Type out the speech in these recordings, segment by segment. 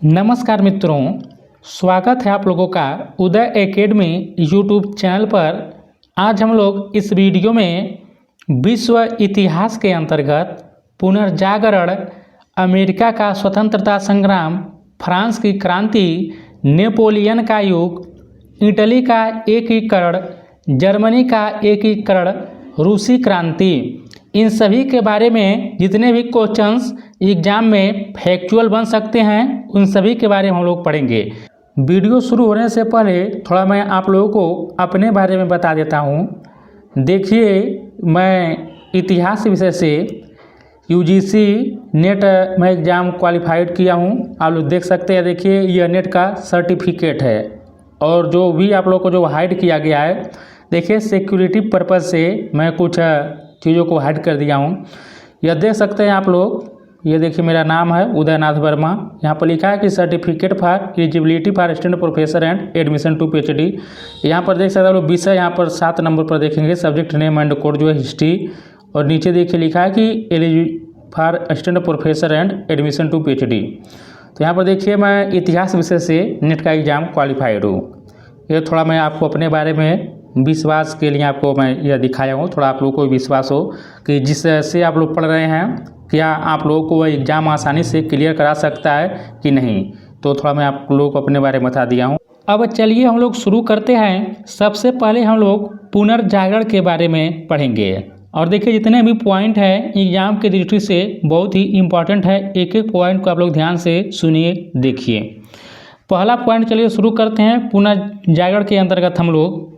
नमस्कार मित्रों, स्वागत है आप लोगों का उदय एकेडमी यूट्यूब चैनल पर। आज हम लोग इस वीडियो में विश्व इतिहास के अंतर्गत पुनर्जागरण, अमेरिका का स्वतंत्रता संग्राम, फ्रांस की क्रांति, नेपोलियन का युग, इटली का एकीकरण, जर्मनी का एकीकरण, रूसी क्रांति, इन सभी के बारे में जितने भी क्वेश्चंस एग्जाम में फैक्चुअल बन सकते हैं उन सभी के बारे में हम लोग पढ़ेंगे। वीडियो शुरू होने से पहले थोड़ा मैं आप लोगों को अपने बारे में बता देता हूं। देखिए, मैं इतिहास विषय से यूजीसी नेट में एग्ज़ाम क्वालिफाइड किया हूं। आप लोग देख सकते हैं, देखिए यह नेट का सर्टिफिकेट है और जो भी आप लोग को जो हाइड किया गया है, देखिए सिक्योरिटी पर्पज़ से मैं कुछ चीज़ों को हाइड कर दिया हूँ। यह देख सकते हैं आप लोग, ये देखिए मेरा नाम है उदयनाथ वर्मा। यहाँ पर लिखा है कि certificate for eligibility for assistant professor and admission to PhD. यहाँ पर देख सकते हैं आप लोग, विषय यहाँ पर 7 नंबर पर देखेंगे, सब्जेक्ट नेम एंड कोड जो है हिस्ट्री, और नीचे देखिए लिखा है कि eligible for assistant professor and admission to PhD. तो यहाँ पर देखिए मैं इतिहास विषय से नेट का एग्ज़ाम क्वालिफाइड हूँ। ये थोड़ा मैं आपको अपने बारे में विश्वास के लिए आपको मैं यह दिखाया हूँ, थोड़ा आप लोगों को विश्वास हो कि जिससे आप लोग पढ़ रहे हैं क्या आप लोगों को वह एग्ज़ाम आसानी से क्लियर करा सकता है कि नहीं। तो थोड़ा मैं आप लोगों को अपने बारे में बता दिया हूँ। अब चलिए हम लोग शुरू करते हैं। सबसे पहले हम लोग पुनर्जागरण के बारे में पढ़ेंगे और देखिए जितने भी पॉइंट है एग्ज़ाम की दृष्टि से बहुत ही इम्पॉर्टेंट है। एक एक पॉइंट को आप लोग ध्यान से सुनिए, देखिए। पहला पॉइंट चलिए शुरू करते हैं। पुनर्जागरण के अंतर्गत हम लोग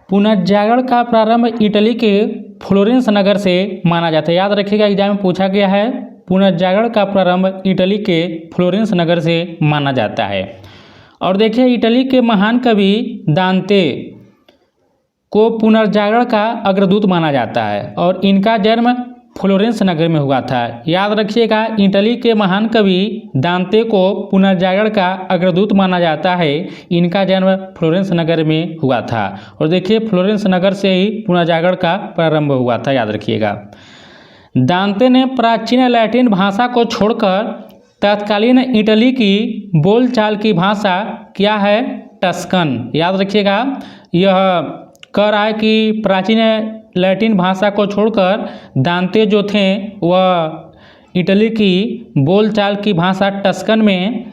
पुनर्जागरण का प्रारंभ इटली के फ्लोरेंस नगर से माना जाता है। याद रखिएगा, एग्जाम में पूछा गया है, पुनर्जागरण का प्रारंभ इटली के फ्लोरेंस नगर से माना जाता है। और देखिए इटली के महान कवि दांते को पुनर्जागरण का अग्रदूत माना जाता है और इनका जन्म फ्लोरेंस नगर में हुआ था। याद रखिएगा, इटली के महान कवि दांते को पुनर्जागरण का अग्रदूत माना जाता है। इनका जन्म फ्लोरेंस नगर में हुआ था और देखिए फ्लोरेंस नगर से ही पुनर्जागरण का प्रारंभ हुआ था। याद रखिएगा, दांते ने प्राचीन लैटिन भाषा को छोड़कर तत्कालीन इटली की बोलचाल की भाषा क्या है, टस्कन। याद रखिएगा, यह कह रहा है कि प्राचीन लैटिन भाषा को छोड़कर दांते जो थे वह इटली की बोलचाल की भाषा टस्कन में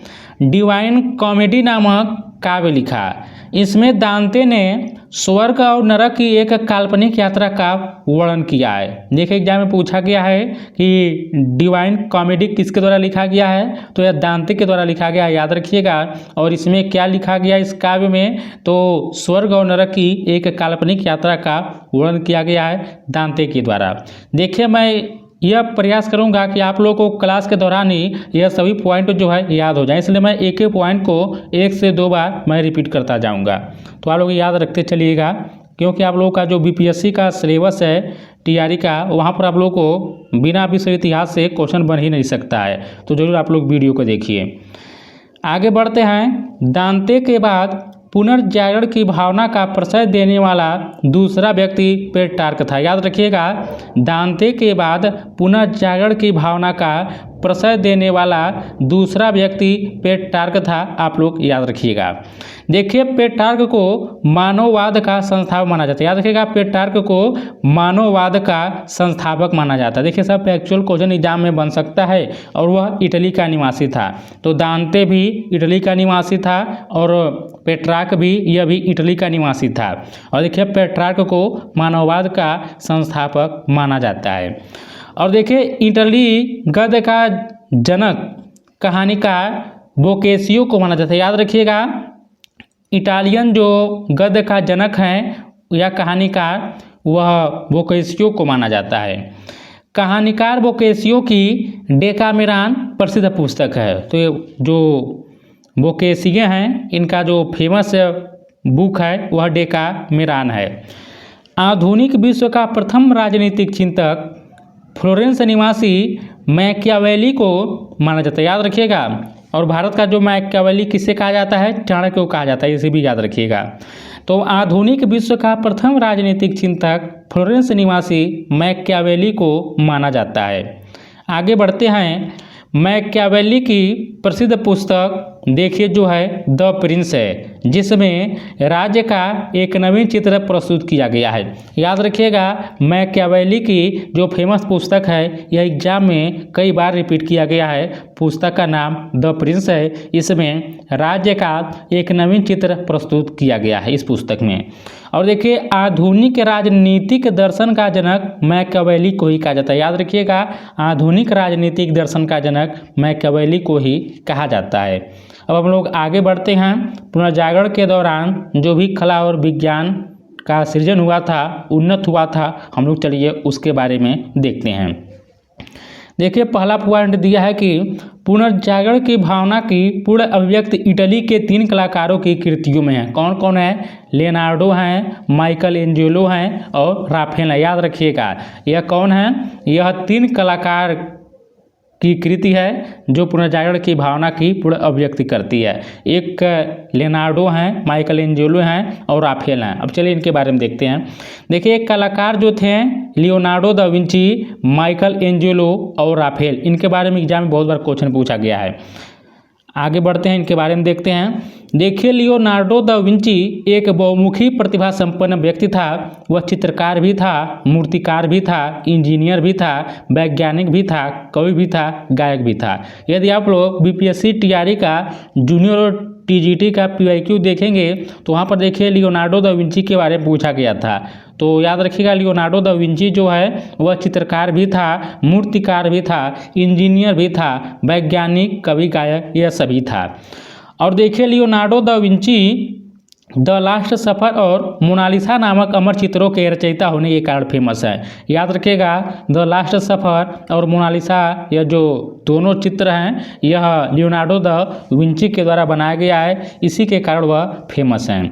डिवाइन कॉमेडी नामक काव्य लिखा। इसमें दांते ने स्वर्ग और नरक की एक काल्पनिक यात्रा का वर्णन किया है। देखिए एग्जाम में पूछा गया है कि डिवाइन कॉमेडी किसके द्वारा लिखा गया है, तो यह दांते के द्वारा लिखा गया है। याद रखिएगा, और इसमें क्या लिखा गया इस काव्य में, तो स्वर्ग और नरक की एक काल्पनिक यात्रा का वर्णन किया गया है दांते के द्वारा। देखिए मैं यह प्रयास करूंगा कि आप लोगों को क्लास के दौरान ही यह सभी पॉइंट जो है याद हो जाए, इसलिए मैं एक एक पॉइंट को 1 से 2 बार मैं रिपीट करता जाऊंगा। तो आप लोग याद रखते चलिएगा, क्योंकि आप लोगों का जो बीपीएससी का सिलेबस है टीआरई का, वहाँ पर आप लोगों को बिना विश्व इतिहास से क्वेश्चन बन ही नहीं सकता है। तो जरूर आप लोग वीडियो को देखिए। आगे बढ़ते हैं। दांते के बाद पुनर्जागरण की भावना का प्रश्रय देने वाला दूसरा व्यक्ति पेट्रार्क था। याद रखिएगा, दांते के बाद पुनर्जागरण की भावना का प्रश्रय देने वाला दूसरा व्यक्ति पेट्रार्क था। आप लोग याद रखिएगा। देखिए पेट्रार्क को मानववाद का संस्थापक माना जाता है। याद रखिएगा, पेट्रार्क को मानववाद का संस्थापक माना जाता है। देखिए सब एक्चुअल क्वेश्चन एग्जाम में बन सकता है और वह इटली का निवासी था। तो दांते भी इटली का निवासी था और पेट्रार्क भी, यह भी इटली का निवासी था। और देखिए पेट्रार्क को मानववाद का संस्थापक माना जाता है। और देखिए इटली गद्य का जनक कहानीकार बोकेशियो को माना जाता है। याद रखिएगा, इटालियन जो गद्य का जनक हैं या कहानीकार, वह बोकेशियो को माना जाता है। कहानीकार बोकेशियो की डेकामेरॉन प्रसिद्ध पुस्तक है। तो ये जो बोकेशियो हैं, इनका जो फेमस बुक है वह डेकामेरॉन है। आधुनिक विश्व का प्रथम राजनीतिक चिंतक फ्लोरेंस निवासी मैकियावेली को माना जाता है। याद रखिएगा, और भारत का जो मैकियावेली किसे कहा जाता है, चाणक्य को कहा जाता है, इसे भी याद रखिएगा। तो आधुनिक विश्व का प्रथम राजनीतिक चिंतक फ्लोरेंस निवासी मैकियावेली को माना जाता है। आगे बढ़ते हैं। मैकियावेली की प्रसिद्ध पुस्तक देखिए जो है द प्रिंस है, जिसमें राज्य का एक नवीन चित्र प्रस्तुत किया गया है। याद रखिएगा, मैकियावेली की जो फेमस पुस्तक है यह एग्जाम में कई बार रिपीट किया गया है। पुस्तक का नाम द प्रिंस है। इसमें राज्य का एक नवीन चित्र प्रस्तुत किया गया है इस पुस्तक में। और देखिए, आधुनिक राजनीतिक दर्शन का जनक मैकियावेली को ही कहा जाता है। याद रखिएगा, आधुनिक राजनीतिक दर्शन का जनक मैकियावेली को ही कहा जाता है। अब हम लोग आगे बढ़ते हैं। पुनर्जागरण के दौरान जो भी कला और विज्ञान का सृजन हुआ था, उन्नत हुआ था, हम लोग चलिए उसके बारे में देखते हैं। देखिए, पहला पॉइंट दिया है कि पुनर्जागरण की भावना की पूर्ण अभिव्यक्ति इटली के 3 कलाकारों की कृतियों में है। कौन कौन है? लियोनार्डो हैं, माइकल एंजेलो हैं और राफेल है। याद रखिएगा, यह कौन है? यह 3 कलाकार की कृति है जो पुनर्जागरण की भावना की पूर्ण अभिव्यक्ति करती है। एक लियोनार्डो हैं, माइकल एंजेलो हैं और राफेल हैं। अब चलिए इनके बारे में देखते हैं। देखिए, एक कलाकार जो थे Leonardo da Vinci, Michael Angelo और राफेल, इनके बारे में एग्जाम में बहुत बार क्वेश्चन पूछा गया है। आगे बढ़ते हैं, इनके बारे में देखते हैं। देखिए, लियोनार्डो दा विंची एक बहुमुखी प्रतिभा संपन्न व्यक्ति था। वह चित्रकार भी था, मूर्तिकार भी था, इंजीनियर भी था, वैज्ञानिक भी था, कवि भी था, गायक भी था। यदि आप लोग बीपीएससी टीआरई का जूनियर और टीजीटी का पीवाईक्यू देखेंगे तो वहाँ पर देखिए लियोनार्डो दा विंची के बारे में पूछा गया था। तो याद रखिएगा, लियोनार्डो दा विंची जो है वह चित्रकार भी था, मूर्तिकार भी था, इंजीनियर भी था, वैज्ञानिक, कवि, गायक, यह सभी था। और देखिए, Leonardo da Vinci the last सफ़र और मोनालिसा नामक अमर चित्रों के रचयिता होने के कारण फेमस है। याद रखिएगा, द लास्ट सफ़र और मोनालिसा, यह जो दोनों चित्र हैं यह लियोनार्डो दा विंची के द्वारा बनाया गया है, इसी के कारण वह फेमस हैं।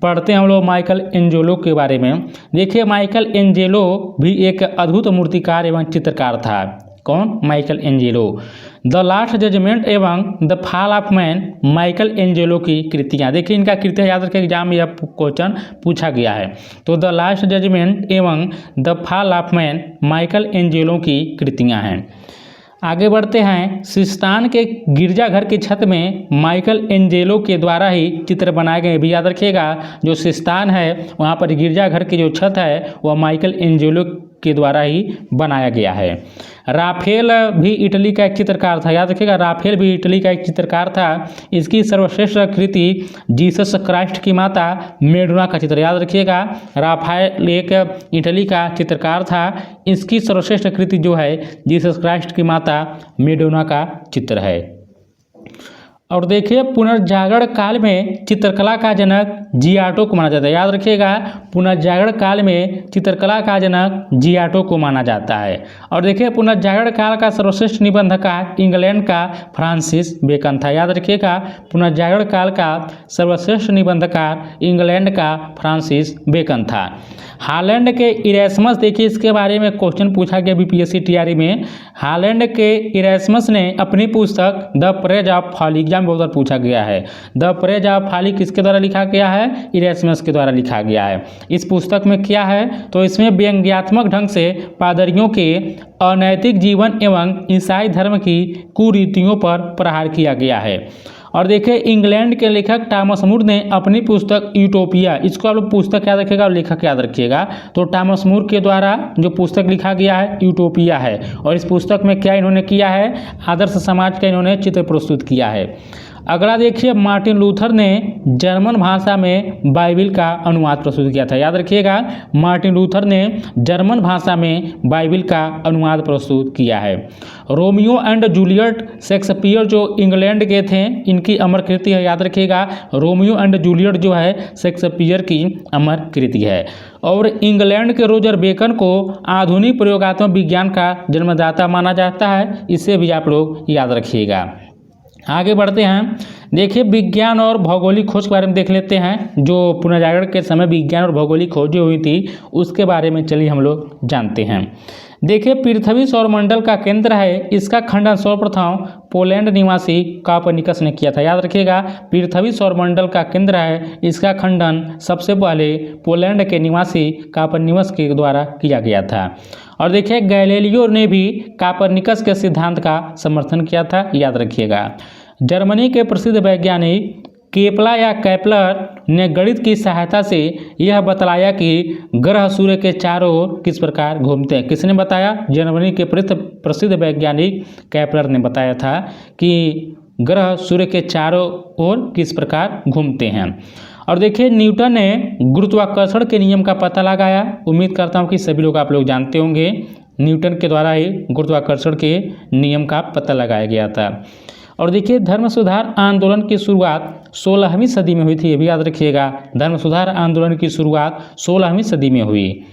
पढ़ते हैं हम लोग माइकल एंजेलो के बारे में। देखिए, माइकल एंजेलो भी एक अद्भुत मूर्तिकार एवं चित्रकार था। कौन? Michelangelo. The last judgement एवं the fall of man, Michelangelo की कृतियाँ। देखिए, इनका कृतियाँ याद रखिए, एग्जाम में यह क्वेश्चन पूछा गया है। तो द लास्ट जजमेंट एवं the fall of man Michelangelo की कृतियाँ हैं। आगे बढ़ते हैं। सिस्तान के गिरजाघर की छत में माइकल एंजेलो के द्वारा ही चित्र बनाए गए। भी याद रखिएगा, जो सिस्तान है वहाँ पर गिरजाघर की जो छत है वह माइकल एंजेलो के द्वारा ही बनाया गया है। राफेल भी इटली का एक चित्रकार था। याद रखिएगा, राफेल भी इटली का एक चित्रकार था। इसकी सर्वश्रेष्ठ कृति जीसस क्राइस्ट की माता मेडोना का चित्र। याद रखिएगा, राफेल एक इटली का चित्रकार था। इसकी सर्वश्रेष्ठ कृति जो है जीसस क्राइस्ट की माता मेडोना का चित्र है। और देखिए, पुनर्जागरण काल में चित्रकला का जनक जियाटो को माना जाता है। याद रखिएगा, पुनर्जागरण काल में चित्रकला का जनक जियाटो को माना जाता है। और देखिए, पुनर्जागरण काल का सर्वश्रेष्ठ निबंधकार इंग्लैंड का फ्रांसिस बेकन था। याद रखिएगा, पुनर्जागरण काल का सर्वश्रेष्ठ निबंधकार इंग्लैंड का फ्रांसिस बेकन था। हालैंड के इरेस्मस, देखिए इसके बारे में क्वेश्चन पूछा गया बीपीएससी टीआरई में। हालैंड के इरेस्मस ने अपनी पुस्तक the praise of folly, exam बहुत बार पूछा गया है, द प्रेज ऑफ फॉली किसके द्वारा लिखा गया है? इरेस्मस के द्वारा लिखा गया है। इस पुस्तक में क्या है? तो इसमें व्यंग्यात्मक ढंग से पादरियों के अनैतिक जीवन एवं ईसाई धर्म की कुरीतियों पर प्रहार किया गया है। और देखिए, इंग्लैंड के लेखक टॉमस मूर ने अपनी पुस्तक यूटोपिया, इसको आप लोग पुस्तक याद रखिएगा और लेखक याद रखिएगा, तो टॉमस मूर के द्वारा जो पुस्तक लिखा गया है यूटोपिया है। और इस पुस्तक में क्या इन्होंने किया है? आदर्श समाज का इन्होंने चित्र प्रस्तुत किया है। अगला देखिए, मार्टिन लूथर ने जर्मन भाषा में बाइबिल का अनुवाद प्रस्तुत किया था। याद रखिएगा, मार्टिन लूथर ने जर्मन भाषा में बाइबिल का अनुवाद प्रस्तुत किया है। रोमियो एंड जूलियट, शेक्सपियर जो इंग्लैंड के थे, इनकी अमर कृति है। याद रखिएगा, रोमियो एंड जूलियट जो है शेक्सपियर की अमर कृति है। और इंग्लैंड के रोजर बेकन को आधुनिक प्रयोगात्मक विज्ञान का जन्मदाता माना जाता है। इसे भी आप लोग याद रखिएगा। आगे बढ़ते हैं। देखिए, विज्ञान और भौगोलिक खोज के बारे में देख लेते हैं। जो पुनर्जागरण के समय विज्ञान और भौगोलिक खोजें हुई थी उसके बारे में चलिए हम लोग जानते हैं। देखिए पृथ्वी सौरमंडल का केंद्र है, इसका खंडन सर्वप्रथम पोलैंड निवासी कापरनिकस ने किया था। याद रखिएगा, पृथ्वी सौरमंडल का केंद्र है, इसका खंडन सबसे पहले पोलैंड के निवासी कापरनिकस के द्वारा किया गया था। और देखिए गैलीलियो ने भी कापरनिकस के सिद्धांत का समर्थन किया था। याद रखिएगा, जर्मनी के प्रसिद्ध वैज्ञानिक केपला या कैपलर ने गणित की सहायता से यह बतलाया कि ग्रह सूर्य के चारों ओर किस प्रकार घूमते हैं। किसने बताया? जर्मनी के प्रसिद्ध वैज्ञानिक कैपलर ने बताया था कि ग्रह सूर्य के चारों ओर किस प्रकार घूमते हैं। और देखिए न्यूटन ने गुरुत्वाकर्षण के नियम का पता लगाया। उम्मीद करता हूँ कि सभी लोग आप लोग जानते होंगे, न्यूटन के द्वारा ही गुरुत्वाकर्षण के नियम का पता लगाया गया था। और देखिए धर्म सुधार आंदोलन की शुरुआत 16वीं सदी में हुई थी। ये भी याद रखिएगा, धर्म सुधार आंदोलन की शुरुआत 16वीं सदी में हुई।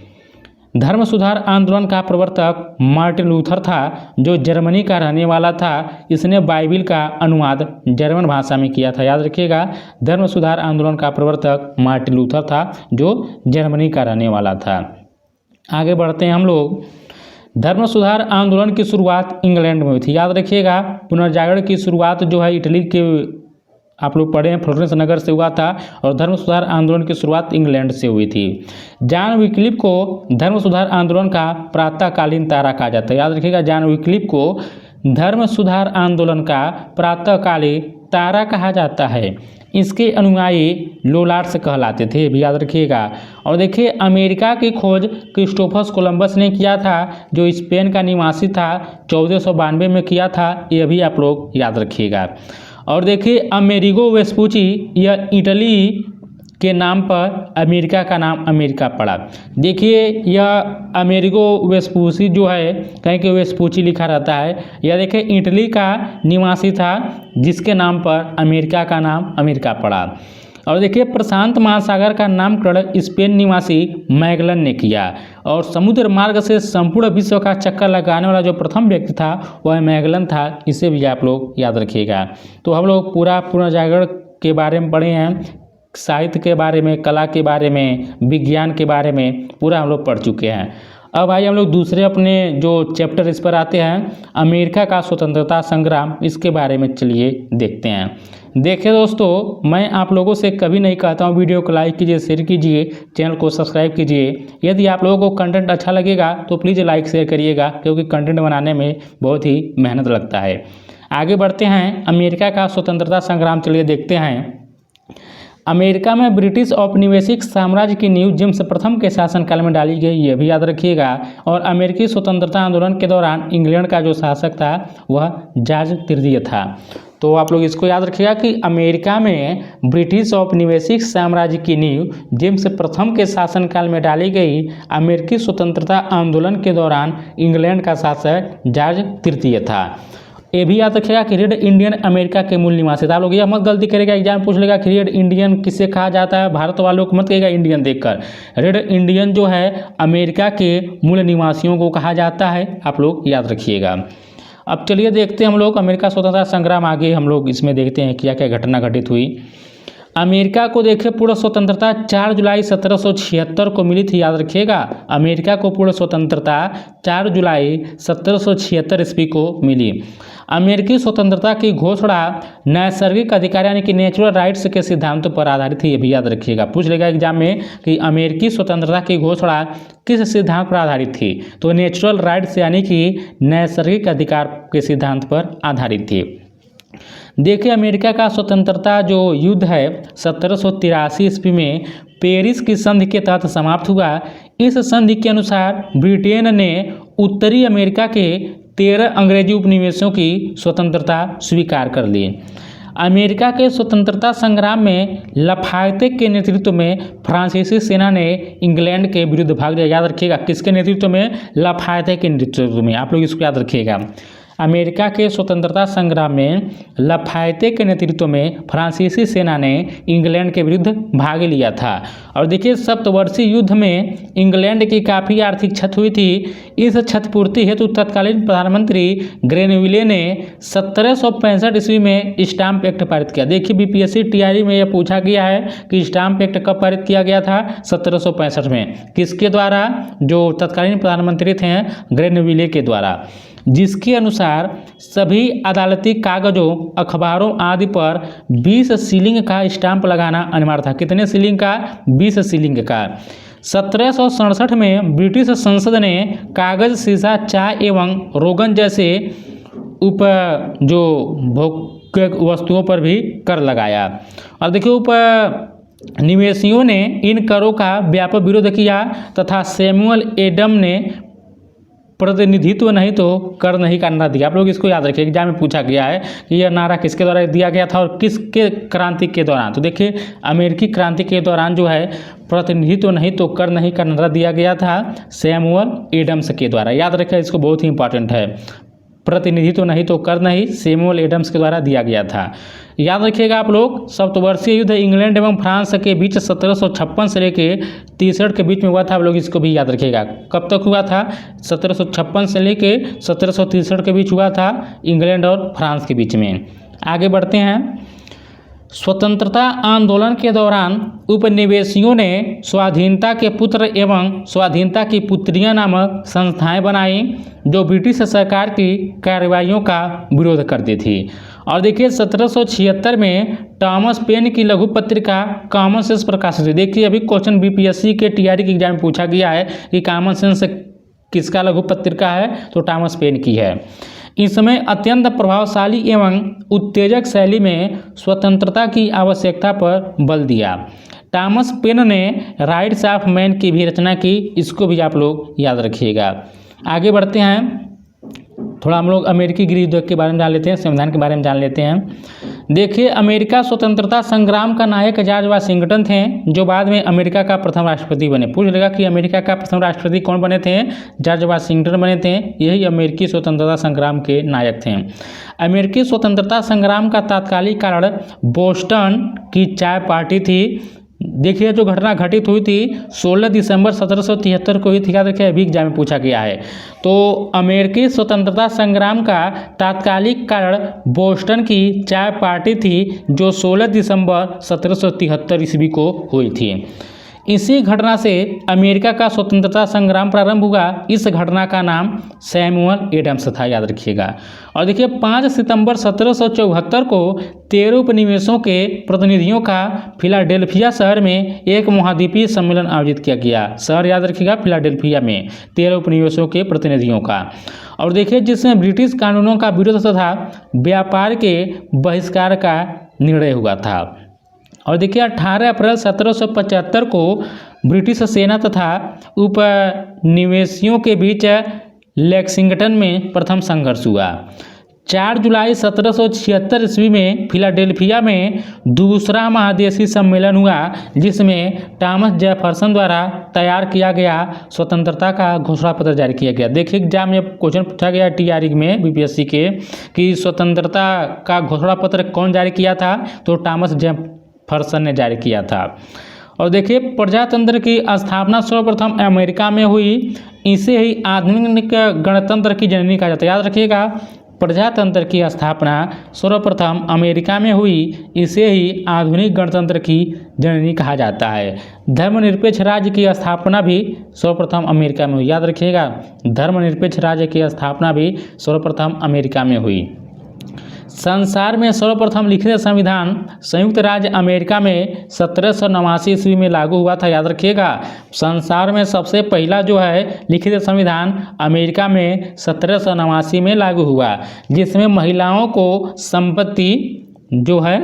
धर्म सुधार आंदोलन का प्रवर्तक मार्टिन लूथर था, जो जर्मनी का रहने वाला था। इसने बाइबिल का अनुवाद जर्मन भाषा में किया था। याद रखिएगा, धर्म सुधार आंदोलन का प्रवर्तक मार्टिन लूथर था, जो जर्मनी का रहने वाला था। आगे बढ़ते हैं हम लोग। धर्म सुधार आंदोलन की शुरुआत इंग्लैंड में हुई थी। याद रखिएगा, पुनर्जागरण की शुरुआत जो है इटली के आप लोग पढ़े हैं फ्लोरेंस नगर से हुआ था, और धर्म सुधार आंदोलन की शुरुआत इंग्लैंड से हुई थी। जॉन विक्लिफ को धर्म सुधार आंदोलन का प्रातःकालीन तारा कहा जाता है। याद रखिएगा, जॉन विक्लिफ को धर्म सुधार आंदोलन का प्रातःकालीन तारा कहा जाता है। इसके अनुयायी लोलार्ड्स कहलाते थे, भी याद रखिएगा। और देखिए अमेरिका की खोज क्रिस्टोफर कोलंबस ने किया था, जो स्पेन का निवासी था, 1492 में किया था। यह भी आप लोग याद रखिएगा। और देखिए अमेरिगो वेस्पूची, यह इटली के नाम पर अमेरिका का नाम अमेरिका पड़ा। देखिए यह अमेरिगो वेस्पूची जो है, कहीं कि वेस्पूची लिखा रहता है, यह देखिए इटली का निवासी था, जिसके नाम पर अमेरिका का नाम अमेरिका पड़ा। और देखिए प्रशांत महासागर का नामकरण स्पेन निवासी मैगलन ने किया। और समुद्र मार्ग से संपूर्ण विश्व का चक्कर लगाने वाला जो प्रथम व्यक्ति था वह मैगलन था। इसे भी आप लोग याद रखिएगा। तो हम लोग पूरा पुनर्जागरण के बारे में पढ़े हैं, साहित्य के बारे में, कला के बारे में, विज्ञान के बारे में पूरा हम लोग पढ़ चुके हैं। अब आइए हम लोग दूसरे अपने जो चैप्टर इस पर आते हैं, अमेरिका का स्वतंत्रता संग्राम, इसके बारे में चलिए देखते हैं। देखिए दोस्तों, मैं आप लोगों से कभी नहीं कहता हूँ वीडियो को लाइक कीजिए, शेयर कीजिए, चैनल को सब्सक्राइब कीजिए। यदि आप लोगों को कंटेंट अच्छा लगेगा तो प्लीज़ लाइक शेयर करिएगा, क्योंकि कंटेंट बनाने में बहुत ही मेहनत लगता है। आगे बढ़ते हैं, अमेरिका का स्वतंत्रता संग्राम चलिए देखते हैं। अमेरिका में ब्रिटिश औपनिवेशिक साम्राज्य की नींव जेम्स प्रथम के शासनकाल में डाली गई, यह भी याद रखिएगा। और अमेरिकी स्वतंत्रता आंदोलन के दौरान इंग्लैंड का जो शासक था वह जॉर्ज तृतीय था। तो आप लोग इसको याद रखिएगा कि अमेरिका में ब्रिटिश औपनिवेशिक साम्राज्य की नींव जेम्स प्रथम के शासनकाल में डाली गई। अमेरिकी स्वतंत्रता आंदोलन के दौरान इंग्लैंड का शासक जॉर्ज तृतीय था। ये भी याद रखिएगा कि रेड इंडियन अमेरिका के मूल निवासी था। आप लोग यह मत गलती करेगा, एग्जाम पूछ लेगा कि रेड इंडियन किसे कहा जाता है, भारत वालों को मत कहेगा इंडियन देखकर। रेड इंडियन जो है अमेरिका के मूल निवासियों को कहा जाता है, आप लोग याद रखिएगा। अब चलिए देखते हैं हम लोग अमेरिका स्वतंत्रता संग्राम, आगे हम लोग इसमें देखते हैं क्या क्या घटना घटित हुई। अमेरिका को देखिए पूर्ण स्वतंत्रता 4 जुलाई 1776 को मिली थी। याद रखिएगा, अमेरिका को पूर्ण स्वतंत्रता 4 जुलाई 1776 ईस्वी को मिली। अमेरिकी स्वतंत्रता की घोषणा नैसर्गिक अधिकार यानी कि नेचुरल राइट्स के सिद्धांतों पर आधारित थी। ये भी याद रखिएगा, पूछ लेगा एग्जाम में कि अमेरिकी स्वतंत्रता की घोषणा किस सिद्धांत पर आधारित थी, तो नेचुरल राइट्स यानी कि नैसर्गिक अधिकार के सिद्धांत पर आधारित थी। देखिए अमेरिका का स्वतंत्रता जो युद्ध है 1783 ईस्वी में पेरिस की संधि के तहत समाप्त हुआ। इस संधि के अनुसार ब्रिटेन ने उत्तरी अमेरिका के 13 अंग्रेजी उपनिवेशों की स्वतंत्रता स्वीकार कर ली। अमेरिका के स्वतंत्रता संग्राम में लफायते के नेतृत्व में फ्रांसीसी सेना ने इंग्लैंड के विरुद्ध भाग लिया। याद रखिएगा, किसके नेतृत्व में? लफायते के नेतृत्व में। आप लोग इसको याद रखिएगा। अमेरिका के स्वतंत्रता संग्राम में लफायते के नेतृत्व में फ्रांसीसी सेना ने इंग्लैंड के विरुद्ध भाग लिया था। और देखिए सप्तवर्षीय युद्ध में इंग्लैंड की काफ़ी आर्थिक क्षति हुई थी। इस क्षतिपूर्ति हेतु तत्कालीन प्रधानमंत्री ग्रेनविले ने 1765 ईस्वी में स्टाम्प एक्ट पारित किया। देखिए बीपीएससी टीआरई में यह पूछा गया है कि स्टाम्प एक्ट कब पारित किया गया था, 1765 में। किसके द्वारा? जो तत्कालीन प्रधानमंत्री थे ग्रेनविले के द्वारा, जिसके अनुसार सभी अदालती कागजों, अखबारों आदि पर 20 सीलिंग का स्टाम्प लगाना अनिवार्य था। कितने सीलिंग का? 20 सीलिंग का। 1767 में ब्रिटिश संसद ने कागज, शीशा, चाय एवं रोगन जैसे भोग्य वस्तुओं पर भी कर लगाया। और देखिए निवेशियों ने इन करों का व्यापक विरोध किया तथा सैमुअल एडम ने प्रतिनिधित्व नहीं तो कर नहीं का नारा दिया। आप लोग इसको याद रखिए, एग्जाम में पूछा गया है कि यह नारा किसके द्वारा दिया गया था और किसके क्रांति के दौरान। तो देखिए अमेरिकी क्रांति के दौरान जो है प्रतिनिधित्व नहीं तो कर नहीं का नारा दिया गया था सैमुअल एडम्स के द्वारा। याद रखिए इसको, बहुत ही इंपॉर्टेंट है। प्रतिनिधित्व नहीं तो कर नहीं सैमुअल एडम्स के द्वारा दिया गया था। याद रखिएगा आप लोग, सप्तवर्षीय युद्ध इंग्लैंड एवं फ्रांस के बीच 1756 से लेकर 63 के बीच में हुआ था। आप लोग इसको भी याद रखिएगा। कब तक हुआ था? 1756 से लेकर 1763 के बीच हुआ था, इंग्लैंड और फ्रांस के बीच में। आगे बढ़ते हैं। स्वतंत्रता आंदोलन के दौरान उपनिवेशियों ने स्वाधीनता के पुत्र एवं स्वाधीनता की पुत्रियां नामक संस्थाएं बनाई जो ब्रिटिश सरकार की कार्रवाइयों का विरोध करती थी। और देखिए 1776 में टॉमस पेन की लघु पत्रिका कॉमन सेंस प्रकाशित हुई। देखिए अभी क्वेश्चन बीपीएससी के टीआरई के एग्जाम में पूछा गया है कि कॉमन सेंस किसका लघु पत्रिका है, तो टॉमस पेन की है। इसमें अत्यंत प्रभावशाली एवं उत्तेजक शैली में स्वतंत्रता की आवश्यकता पर बल दिया। टॉमस पेन ने राइट्स ऑफ मैन की भी रचना की। इसको भी आप लोग याद रखिएगा। आगे बढ़ते हैं। थोड़ा हम लोग अमेरिकी गृह युद्ध के बारे में जान लेते हैं, संविधान के बारे में जान लेते हैं। देखिए अमेरिका स्वतंत्रता संग्राम का नायक जॉर्ज वाशिंगटन थे, जो बाद में अमेरिका का प्रथम राष्ट्रपति बने। पूछ लेगा कि अमेरिका का प्रथम राष्ट्रपति कौन बने थे? जॉर्ज वाशिंगटन बने थे। यही अमेरिकी स्वतंत्रता संग्राम के नायक थे। अमेरिकी स्वतंत्रता संग्राम का तात्कालिक कारण बोस्टन की चाय पार्टी थी। देखिए जो घटना घटित हुई थी 16 दिसंबर 1773 को हुई थी। क्या देखिए अभी एग्जाम में पूछा गया है। तो अमेरिकी स्वतंत्रता संग्राम का तात्कालिक कारण बोस्टन की चाय पार्टी थी जो 16 दिसंबर 1773 ईस्वी को हुई थी। इसी घटना से अमेरिका का स्वतंत्रता संग्राम प्रारंभ हुआ। इस घटना का नाम सैमुअल एडम्स था, याद रखिएगा। और देखिए 5 सितंबर 1774 को 13 उपनिवेशों के प्रतिनिधियों का फिलाडेल्फिया शहर में एक महाद्वीपीय सम्मेलन आयोजित किया गया। शहर याद रखिएगा फिलाडेल्फिया में 13 उपनिवेशों के प्रतिनिधियों का। और देखिए जिसमें ब्रिटिश कानूनों का विरोध तथा व्यापार के बहिष्कार का निर्णय हुआ था। और देखिए 18 अप्रैल 1775 को ब्रिटिश सेना तथा उपनिवेशियों के बीच लेक्सिंगटन में प्रथम संघर्ष हुआ। 4 जुलाई 1776 ईस्वी में फिलाडेल्फिया में दूसरा महादेशी सम्मेलन हुआ, जिसमें टॉमस जेफरसन द्वारा तैयार किया गया स्वतंत्रता का घोषणा पत्र जारी किया गया। देखिए एग्जाम में क्वेश्चन पूछा गया टीआरई में बीपीएससी के कि स्वतंत्रता का घोषणा पत्र कौन जारी किया था, तो टॉमस जेफरसन ने जारी किया था। और देखिए प्रजातंत्र की स्थापना सर्वप्रथम अमेरिका में हुई। इसे ही आधुनिक गणतंत्र की जननी कहा जाता है। याद रखिएगा प्रजातंत्र की स्थापना सर्वप्रथम अमेरिका में हुई। इसे ही आधुनिक गणतंत्र की जननी कहा जाता है। धर्मनिरपेक्ष राज्य की स्थापना भी सर्वप्रथम अमेरिका में हुई। याद रखिएगा धर्मनिरपेक्ष राज्य की स्थापना भी सर्वप्रथम अमेरिका में हुई। संसार में सर्वप्रथम लिखित संविधान संयुक्त राज्य अमेरिका में 1789 ईस्वी में लागू हुआ था। याद रखिएगा संसार में सबसे पहला जो है लिखित संविधान अमेरिका में 1789 में लागू हुआ, जिसमें महिलाओं को संपत्ति जो है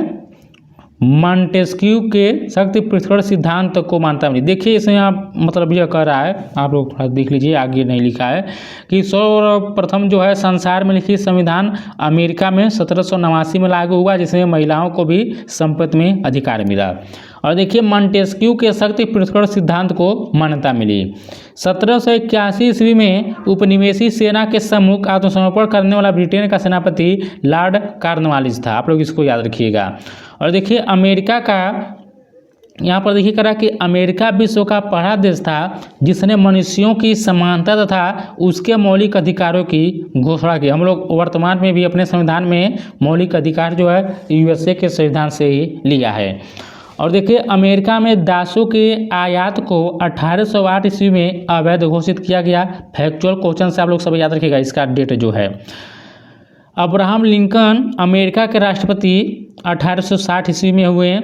मॉन्टेस्क्यू के शक्ति पृथक्करण सिद्धांत को मानता नहीं। देखिए इसमें आप मतलब यह कह रहा है, आप लोग थोड़ा देख लीजिए, आगे नहीं लिखा है कि सर्वप्रथम जो है संसार में लिखित संविधान अमेरिका में 1789 में लागू हुआ, जिसमें महिलाओं को भी संपत्ति में अधिकार मिला। और देखिए मॉन्टेस्क्यू के शक्ति पृथक्करण सिद्धांत को मान्यता मिली। 1781 ईस्वी में उपनिवेशी सेना के सम्मुख आत्मसमर्पण करने वाला ब्रिटेन का सेनापति लॉर्ड कॉर्नवालिस था। आप लोग इसको याद रखिएगा। और देखिए अमेरिका का यहाँ पर देखिए करा कि अमेरिका विश्व का पहला देश था जिसने मनुष्यों की समानता तथा उसके मौलिक अधिकारों की घोषणा की। हम लोग वर्तमान में भी अपने संविधान में मौलिक अधिकार जो है यूएसए के संविधान से ही लिया है। और देखिए अमेरिका में दासों के आयात को 1808 ईस्वी में अवैध घोषित किया गया। फैक्चुअल क्वेश्चन से आप लोग सब याद रखिएगा इसका डेट जो है। अब्राहम लिंकन अमेरिका के राष्ट्रपति 1860 ईस्वी में हुए।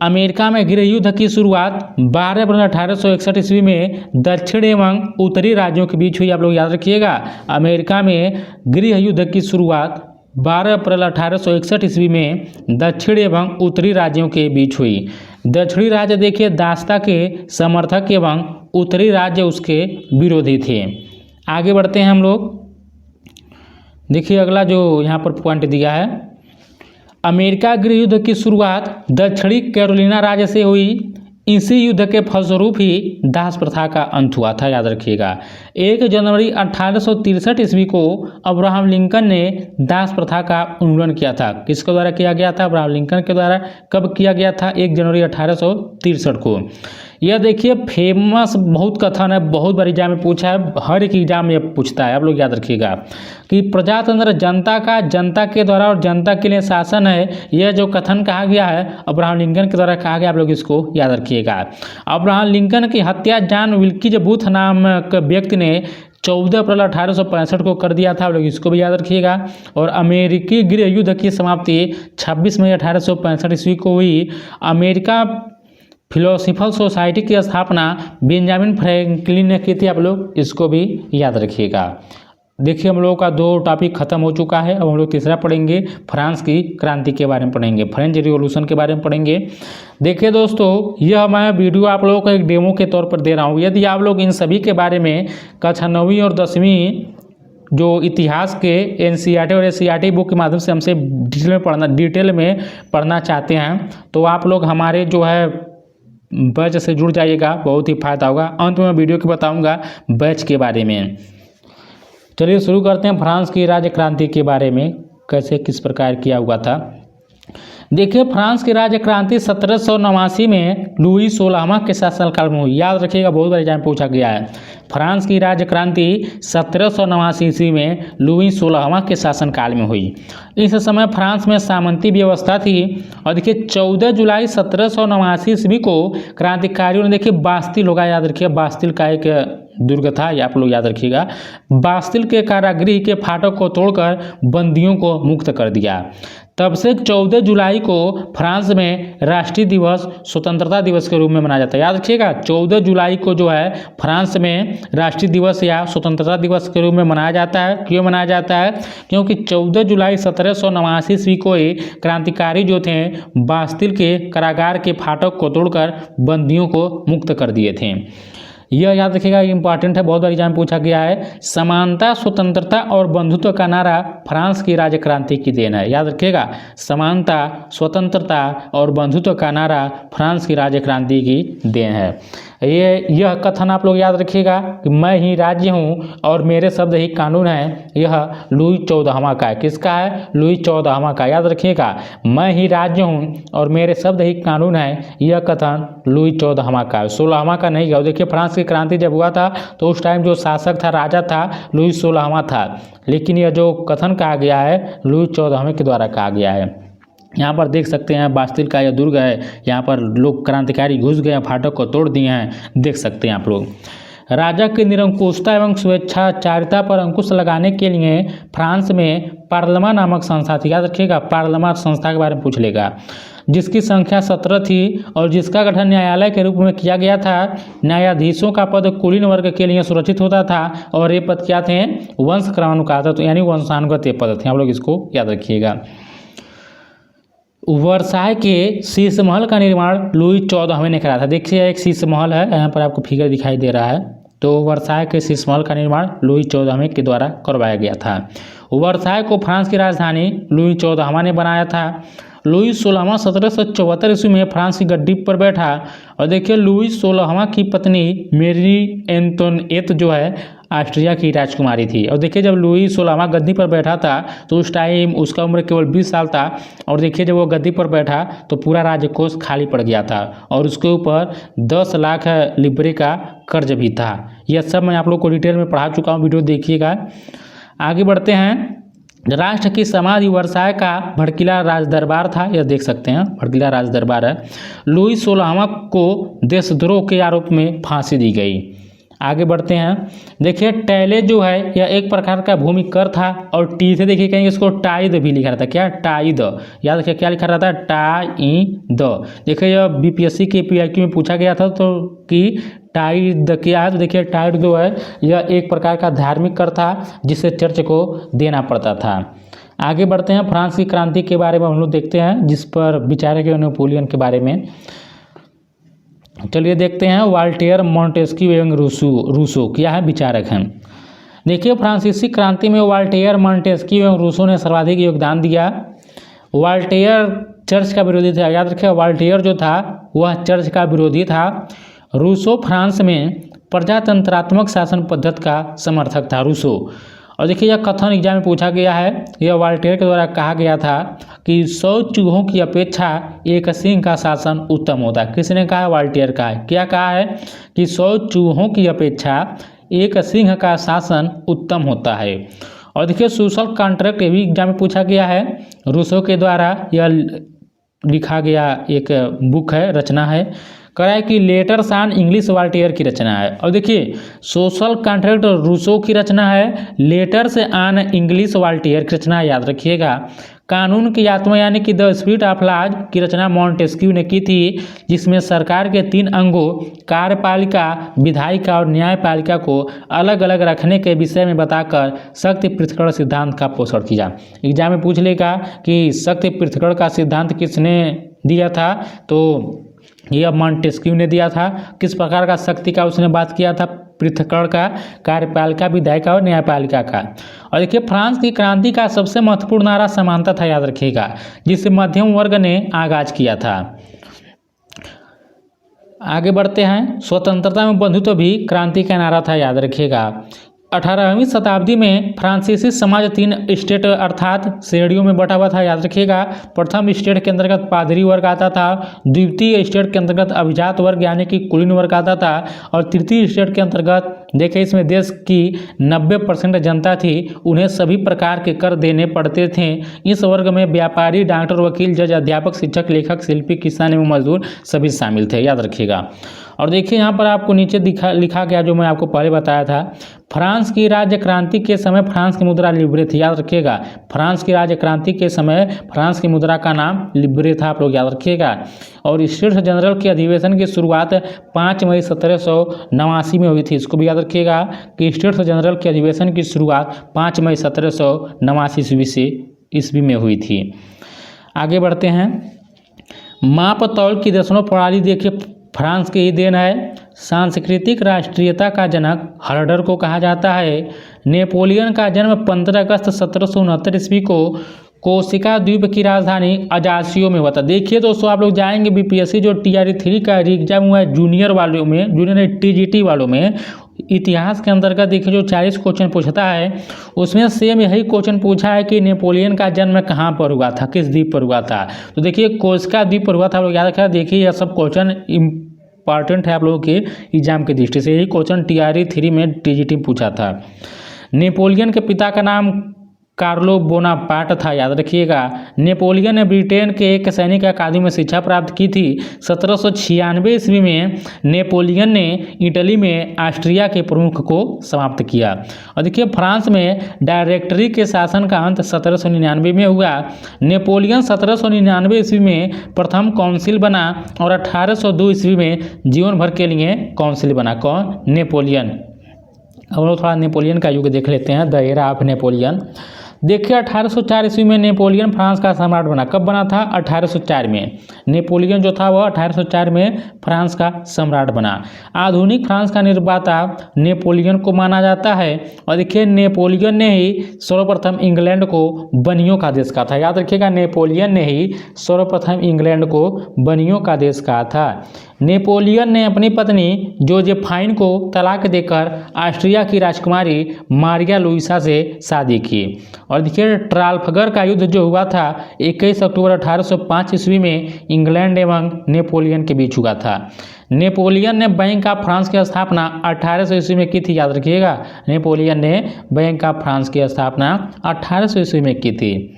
अमेरिका में गृह युद्ध की शुरुआत 12 अप्रैल 1861 ईस्वी में दक्षिण एवं उत्तरी राज्यों के बीच हुई। आप लोग याद रखिएगा अमेरिका में गृह युद्ध की शुरुआत 12 अप्रैल 1861 ईस्वी में दक्षिण एवं उत्तरी राज्यों के बीच हुई। दक्षिणी राज्य देखिए दासता के समर्थक एवं उत्तरी राज्य उसके विरोधी थे। आगे बढ़ते हैं हम लोग। देखिए अगला जो यहाँ पर पॉइंट दिया है, अमेरिका गृह युद्ध की शुरुआत दक्षिणी कैरोलिना राज्य से हुई। इसी युद्ध के फलस्वरूप ही दास प्रथा का अंत हुआ था, याद रखिएगा। 1 जनवरी 1863 ईस्वी को अब्राहम लिंकन ने दास प्रथा का उन्मूलन किया था। किसके द्वारा किया गया था? अब्राहम लिंकन के द्वारा। कब किया गया था? 1 जनवरी 1863 को। यह देखिए फेमस बहुत कथन है, बहुत बार एग्जाम में पूछा है, हर एक एग्जाम में पूछता है। आप लोग याद रखिएगा कि प्रजातंत्र जनता का, जनता के द्वारा और जनता के लिए शासन है। यह जो कथन कहा गया है अब्राहम लिंकन के द्वारा कहा गया। आप लोग इसको याद रखिएगा। अब्राहम लिंकन की हत्या जॉन विल्कीज बूथ नामक व्यक्ति ने 14 अप्रैल 1865 को कर दिया था। आप लोग इसको भी याद रखिएगा। और अमेरिकी गृह युद्ध की समाप्ति 26 मई 1865 ईस्वी को हुई। अमेरिका फिलोसफिकल सोसाइटी की स्थापना बेंजामिन फ्रैंकलिन ने की थी। आप लोग इसको भी याद रखिएगा। देखिए हम लोगों का 2 टॉपिक खत्म हो चुका है। अब हम लोग तीसरा पढ़ेंगे, फ्रांस की क्रांति के बारे में पढ़ेंगे, फ्रेंच रिवॉल्यूशन के बारे में पढ़ेंगे। देखिए दोस्तों यह मैं वीडियो आप लोगों को एक डेमो के तौर पर दे रहा हूँ। यदि आप लोग इन सभी के बारे में कक्षा 9वीं और 10वीं जो इतिहास के एनसीईआरटी और एससीईआरटी बुक के माध्यम से हमसे डिटेल में पढ़ना चाहते हैं तो आप लोग हमारे जो है बैच से जुड़ जाइएगा, बहुत ही फायदा होगा। अंत में वीडियो के बताऊंगा बैच के बारे में। चलिए शुरू करते हैं फ्रांस की राज्य क्रांति के बारे में, कैसे किस प्रकार किया हुआ था। देखिए फ्रांस की राज्य क्रांति 1789 में लुई 16वां के शासनकाल में हुई। याद रखिएगा बहुत बार एग्जाम पूछा गया है। फ्रांस की राज्य क्रांति 1789 ईस्वी में लुई 16वां के शासनकाल में हुई। इस समय फ्रांस में सामंती व्यवस्था थी। और देखिए 14 जुलाई 1789 ईस्वी को क्रांतिकारियों ने देखिए बास्तिल होगा, याद रखिए बास्तिल का एक दुर्ग था, ये आप लोग याद रखिएगा। बास्तिल के कारागृह के फाटक को तोड़कर बंदियों को मुक्त कर दिया। तब से 14 जुलाई को फ्रांस में राष्ट्रीय दिवस स्वतंत्रता दिवस के रूप में मनाया जाता है। याद रखिएगा 14 जुलाई को जो है फ्रांस में राष्ट्रीय दिवस या स्वतंत्रता दिवस के रूप में मनाया जाता है। क्यों मनाया जाता है? क्योंकि 14 जुलाई 1789 ईस्वी को ही क्रांतिकारी जो थे बास्तिल के कारागार के फाटक को तोड़कर बंदियों को मुक्त कर दिए थे। यह याद रखिएगा, इंपॉर्टेंट है, बहुत बार एग्जाम पूछा गया है। समानता, स्वतंत्रता और बंधुत्व का नारा फ्रांस की राज्य क्रांति की देन है। याद रखिएगा समानता, स्वतंत्रता और बंधुत्व का नारा फ्रांस की राज्य क्रांति की देन है। यह कथन आप लोग याद रखिएगा कि मैं ही राज्य हूँ और मेरे शब्द ही कानून है। यह लुई 14वां का है। किसका है? लुई 14वां का। याद रखिएगा मैं ही राज्य हूँ और मेरे शब्द ही कानून है। यह कथन लुई 14वां का है, 16वां का नहीं है। देखिए फ्रांस की क्रांति जब हुआ था तो उस टाइम जो शासक था, राजा था, लुई 16वां था। लेकिन यह जो कथन कहा गया है लुई 14वें के द्वारा कहा गया है। यहाँ पर देख सकते हैं बास्तिल का यह दुर्ग है। यहाँ पर लोग क्रांतिकारी घुस गए, फाटक को तोड़ दिए हैं, देख सकते हैं आप लोग। राजा की निरंकुशता एवं स्वेच्छाचारिता पर अंकुश लगाने के लिए फ्रांस में पार्लमा नामक संस्था थी। याद रखिएगा पार्लमा संस्था के बारे में पूछ लेगा, जिसकी संख्या 17 थी और जिसका गठन न्यायालय के रूप में किया गया था। न्यायाधीशों का पद कुलीन वर्ग के लिए सुरक्षित होता था और ये पद क्या थे? वंश क्रमानुसार था, तो यानी वंशानुगत ये पद थे। आप लोग इसको याद रखिएगा। वर्साय के शीश महल का निर्माण लुई 14वें ने कराया था। देखिए एक शीश महल है, यहाँ पर आपको फिगर दिखाई दे रहा है। तो वर्साय के शीश महल का निर्माण लुई 14वें के द्वारा करवाया गया था। वर्साय को फ्रांस की राजधानी लुई 14वां ने बनाया था। लुई 16वां 1774 ईस्वी में फ्रांस की गद्दी पर बैठा। और देखिए लुई 16वां की पत्नी मेरी एंटोनेट जो है ऑस्ट्रिया की राजकुमारी थी। और देखिए जब लुई 16वां गद्दी पर बैठा था तो उस टाइम उसका उम्र केवल 20 साल था। और देखिए जब वो गद्दी पर बैठा तो पूरा राजकोष खाली पड़ गया था और उसके ऊपर 10 लाख लिब्रे का कर्ज भी था। यह सब मैं आप लोग को डिटेल में पढ़ा चुका हूँ, वीडियो देखिएगा। आगे बढ़ते हैं। राष्ट्र की समाधि वर्साय का भड़कीला राजदरबार था, यह देख सकते हैं भड़कीला राजदरबार है। लुई 16वां को देशद्रोह के आरोप में फांसी दी गई। आगे बढ़ते हैं। देखिए टैले जो है यह एक प्रकार का भूमि कर था और टी से देखिए कहीं इसको टाइद भी लिखा रहता है। क्या टाइद, याद रखिए क्या लिखा रहता है, टाइद। देखिए यह बीपीएससी के पीआईक्यू में पूछा गया था तो कि टाइड क्या है, तो देखिए टाइड जो है यह एक प्रकार का धार्मिक कर था जिसे चर्च को देना पड़ता था। आगे बढ़ते हैं। फ्रांस की क्रांति के बारे में हम लोग देखते हैं जिस पर विचारे गए नेपोलियन के बारे में। चलिए देखते हैं। वाल्टेयर, मॉन्टेस्क्यू एवं रूसो क्या है, विचारक हैं। देखिए फ्रांसीसी क्रांति में वाल्टेयर, मॉन्टेस्क्यू एवं रूसो ने सर्वाधिक योगदान दिया। वाल्टेयर चर्च का विरोधी था, याद रखिए वाल्टेयर जो था वह चर्च का विरोधी था। रूसो फ्रांस में प्रजातंत्रात्मक शासन पद्धति का समर्थक था रूसो। और देखिए यह कथन एग्जाम में पूछा गया है। यह वाल्टेयर के द्वारा कहा गया था कि 100 चूहों की अपेक्षा एक सिंह का शासन उत्तम होता है। किसने कहा, वाल्टेयर का है। क्या कहा है कि 100 चूहों की अपेक्षा एक सिंह का शासन उत्तम होता है। और देखिए सोशल कॉन्ट्रैक्ट ये भी एग्जाम में पूछा गया है। रूसो के द्वारा यह लिखा गया एक बुक है, रचना है। कह रहा है कि लेटर्स ऑन इंग्लिश वाल्टेयर की रचना है। और देखिए सोशल कॉन्ट्रैक्ट रूसो की रचना है, लेटर्स ऑन इंग्लिश वाल्टेयर की रचना याद रखिएगा। कानून की आत्मा यानी कि द स्पिरिट ऑफ लॉज की रचना मॉन्टेस्क्यू ने की थी, जिसमें सरकार के 3 अंगों कार्यपालिका, विधायिका और न्यायपालिका को अलग अलग रखने के विषय में बताकर शक्ति पृथक्करण सिद्धांत का पोषण किया। एग्जाम में पूछ लेगा कि शक्ति पृथक्करण का सिद्धांत किसने दिया था, तो यह मॉन्टेस्क्यू ने दिया था। किस प्रकार का शक्ति का उसने बात किया था, पृथक्करण का, कार्यपालिका, विधायिका और न्यायपालिका का। और देखिए फ्रांस की क्रांति का सबसे महत्वपूर्ण नारा समानता था, याद रखिएगा, जिसे मध्यम वर्ग ने आगाज किया था। आगे बढ़ते हैं। स्वतंत्रता में बंधुत्व भी क्रांति का नारा था, याद रखिएगा। 18वीं शताब्दी में फ्रांसीसी समाज 3 स्टेट अर्थात श्रेणियों में बटा हुआ था, याद रखिएगा। प्रथम स्टेट के अंतर्गत पादरी वर्ग आता था, द्वितीय स्टेट के अंतर्गत अभिजात वर्ग यानी कि कुलीन वर्ग आता था, और तृतीय स्टेट के अंतर्गत देखिए इसमें देश की 90% जनता थी, उन्हें सभी प्रकार के कर देने पड़ते थे। इस वर्ग में व्यापारी, डॉक्टर, वकील, जज, अध्यापक, शिक्षक, लेखक, शिल्पी, किसान एवं मजदूर सभी शामिल थे, याद रखिएगा। और देखिए यहाँ पर आपको नीचे लिखा गया जो मैं आपको पहले बताया था। फ्रांस की राज्य क्रांति के समय फ्रांस की मुद्रा लिब्रे थी, याद रखिएगा। फ्रांस की राज्य क्रांति के समय फ्रांस की मुद्रा का नाम लिब्रे था, आप लोग याद रखिएगा। और स्टेट्स जनरल के अधिवेशन की शुरुआत 5 मई 1789 में हुई थी, इसको भी याद रखिएगा कि स्टेट्स जनरल के अधिवेशन की शुरुआत 5 मई 1789 ईस्वी में हुई थी। आगे बढ़ते हैं। माप तौल की दर्शनों प्रणाली देखिए फ्रांस की ही देन है। सांस्कृतिक राष्ट्रीयता का जनक हर्डर को कहा जाता है। नेपोलियन का जन्म 15 अगस्त 1769 ईस्वी को कोर्सिका द्वीप की राजधानी अजासियो में हुआ था। देखिए दोस्तों आप लोग जाएंगे बीपीएससी जो TRE 3 का एग्जाम हुआ है जूनियर वालों में, जूनियर TGT वालों में, इतिहास के अंतर्गत देखिए जो 40 क्वेश्चन पूछता है उसमें सेम यही क्वेश्चन पूछा है कि नेपोलियन का जन्म कहाँ पर हुआ था, किस द्वीप पर हुआ था। तो देखिए कोर्सिका द्वीप पर हुआ था, आप लोग याद रखिए। देखिए यह सब क्वेश्चन इंपॉर्टेंट है आप लोगों के एग्जाम की दृष्टि से। यही क्वेश्चन TRE 3 में TGT पूछा था। नेपोलियन के पिता का नाम कार्लो बोनापार्ट था, याद रखिएगा। नेपोलियन ने ब्रिटेन के एक सैनिक अकादमी में शिक्षा प्राप्त की थी। 1796 ईस्वी में नेपोलियन ने इटली में ऑस्ट्रिया के प्रमुख को समाप्त किया। और देखिए फ्रांस में डायरेक्टरी के शासन का अंत 1799 में हुआ। नेपोलियन 1799 ईस्वी में प्रथम काउंसिल बना और 1802 ईस्वी में जीवन भर के लिए काउंसिल बना। कौन? नेपोलियन। अब लोग थोड़ा नेपोलियन का युग देख लेते हैं, द एरा ऑफ नेपोलियन। देखिए 1804 ईस्वी में नेपोलियन फ्रांस का सम्राट बना। कब बना था? 1804 में। नेपोलियन जो था वह 1804 में फ्रांस का सम्राट बना। आधुनिक फ्रांस का निर्माता नेपोलियन को माना जाता है। और देखिए नेपोलियन ने ही सर्वप्रथम इंग्लैंड को बनियों का देश कहा था। याद रखिएगा, नेपोलियन ने ही सर्वप्रथम इंग्लैंड को बनियों का देश कहा था। नेपोलियन ने अपनी पत्नी जोजेफाइन को तलाक देकर ऑस्ट्रिया की राजकुमारी मारिया लुइसा से शादी की। और देखिए ट्राफलगर का युद्ध जो हुआ था 21 अक्टूबर 1805 ईस्वी में इंग्लैंड एवं नेपोलियन के बीच हुआ था। नेपोलियन ने बैंक ऑफ फ्रांस की स्थापना 1800 ईस्वी में की थी। याद रखिएगा, नेपोलियन ने बैंक ऑफ फ्रांस की स्थापना 1800 ईस्वी में की थी।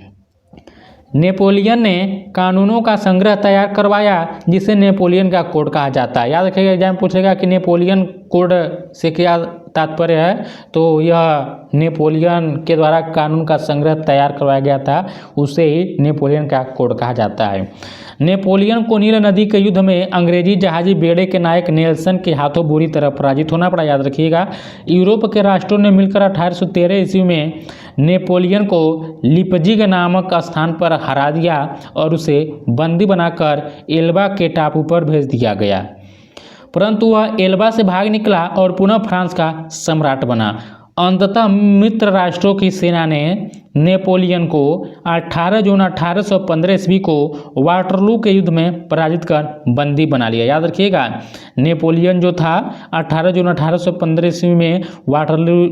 नेपोलियन ने कानूनों का संग्रह तैयार करवाया जिसे नेपोलियन का कोड कहा जाता है। याद रखिएगा, एग्जाम पूछेगा कि नेपोलियन कोड से क्या तात्पर्य है, तो यह नेपोलियन के द्वारा कानून का संग्रह तैयार करवाया गया था, उसे ही नेपोलियन का कोड कहा जाता है। नेपोलियन को नील नदी के युद्ध में अंग्रेजी जहाजी बेड़े के नायक नेल्सन के हाथों बुरी तरह पराजित होना पड़ा। याद रखिएगा, यूरोप के राष्ट्रों ने मिलकर 1813 ईस्वी में नेपोलियन को लिपजिग नामक स्थान पर हरा दिया और उसे बंदी बनाकर एल्बा के टापू पर भेज दिया गया, परंतु वह एल्बा से भाग निकला और पुनः फ्रांस का सम्राट बना। अंततः मित्र राष्ट्रों की सेना ने नेपोलियन को 18 जून 1815 ईस्वी को वाटरलू के युद्ध में पराजित कर बंदी बना लिया। याद रखिएगा, नेपोलियन जो था 18 जून 1815 ईस्वी में वाटरलू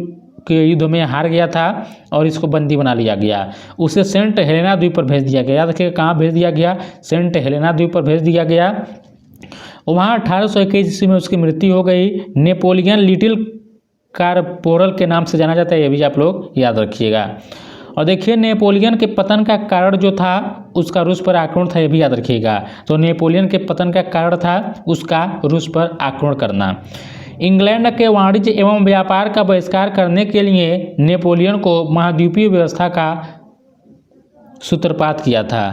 के युद्ध में हार गया था और इसको बंदी बना लिया गया। उसे सेंट हेलेना द्वीप पर भेज दिया गया। याद रखिएगा, कहाँ भेज दिया गया? सेंट हेलेना द्वीप पर भेज दिया गया। वहाँ 1821 ईस्वी में उसकी मृत्यु हो गई। नेपोलियन लिटिल कारपोरल के नाम से जाना जाता है, ये भी आप लोग याद रखिएगा। और देखिए नेपोलियन के पतन का कारण जो था उसका रूस पर आक्रमण था, ये भी याद रखिएगा। तो नेपोलियन के पतन का कारण था उसका रूस पर आक्रमण करना। इंग्लैंड के वाणिज्य एवं व्यापार का बहिष्कार करने के लिए नेपोलियन को महाद्वीपीय व्यवस्था का सूत्रपात किया था।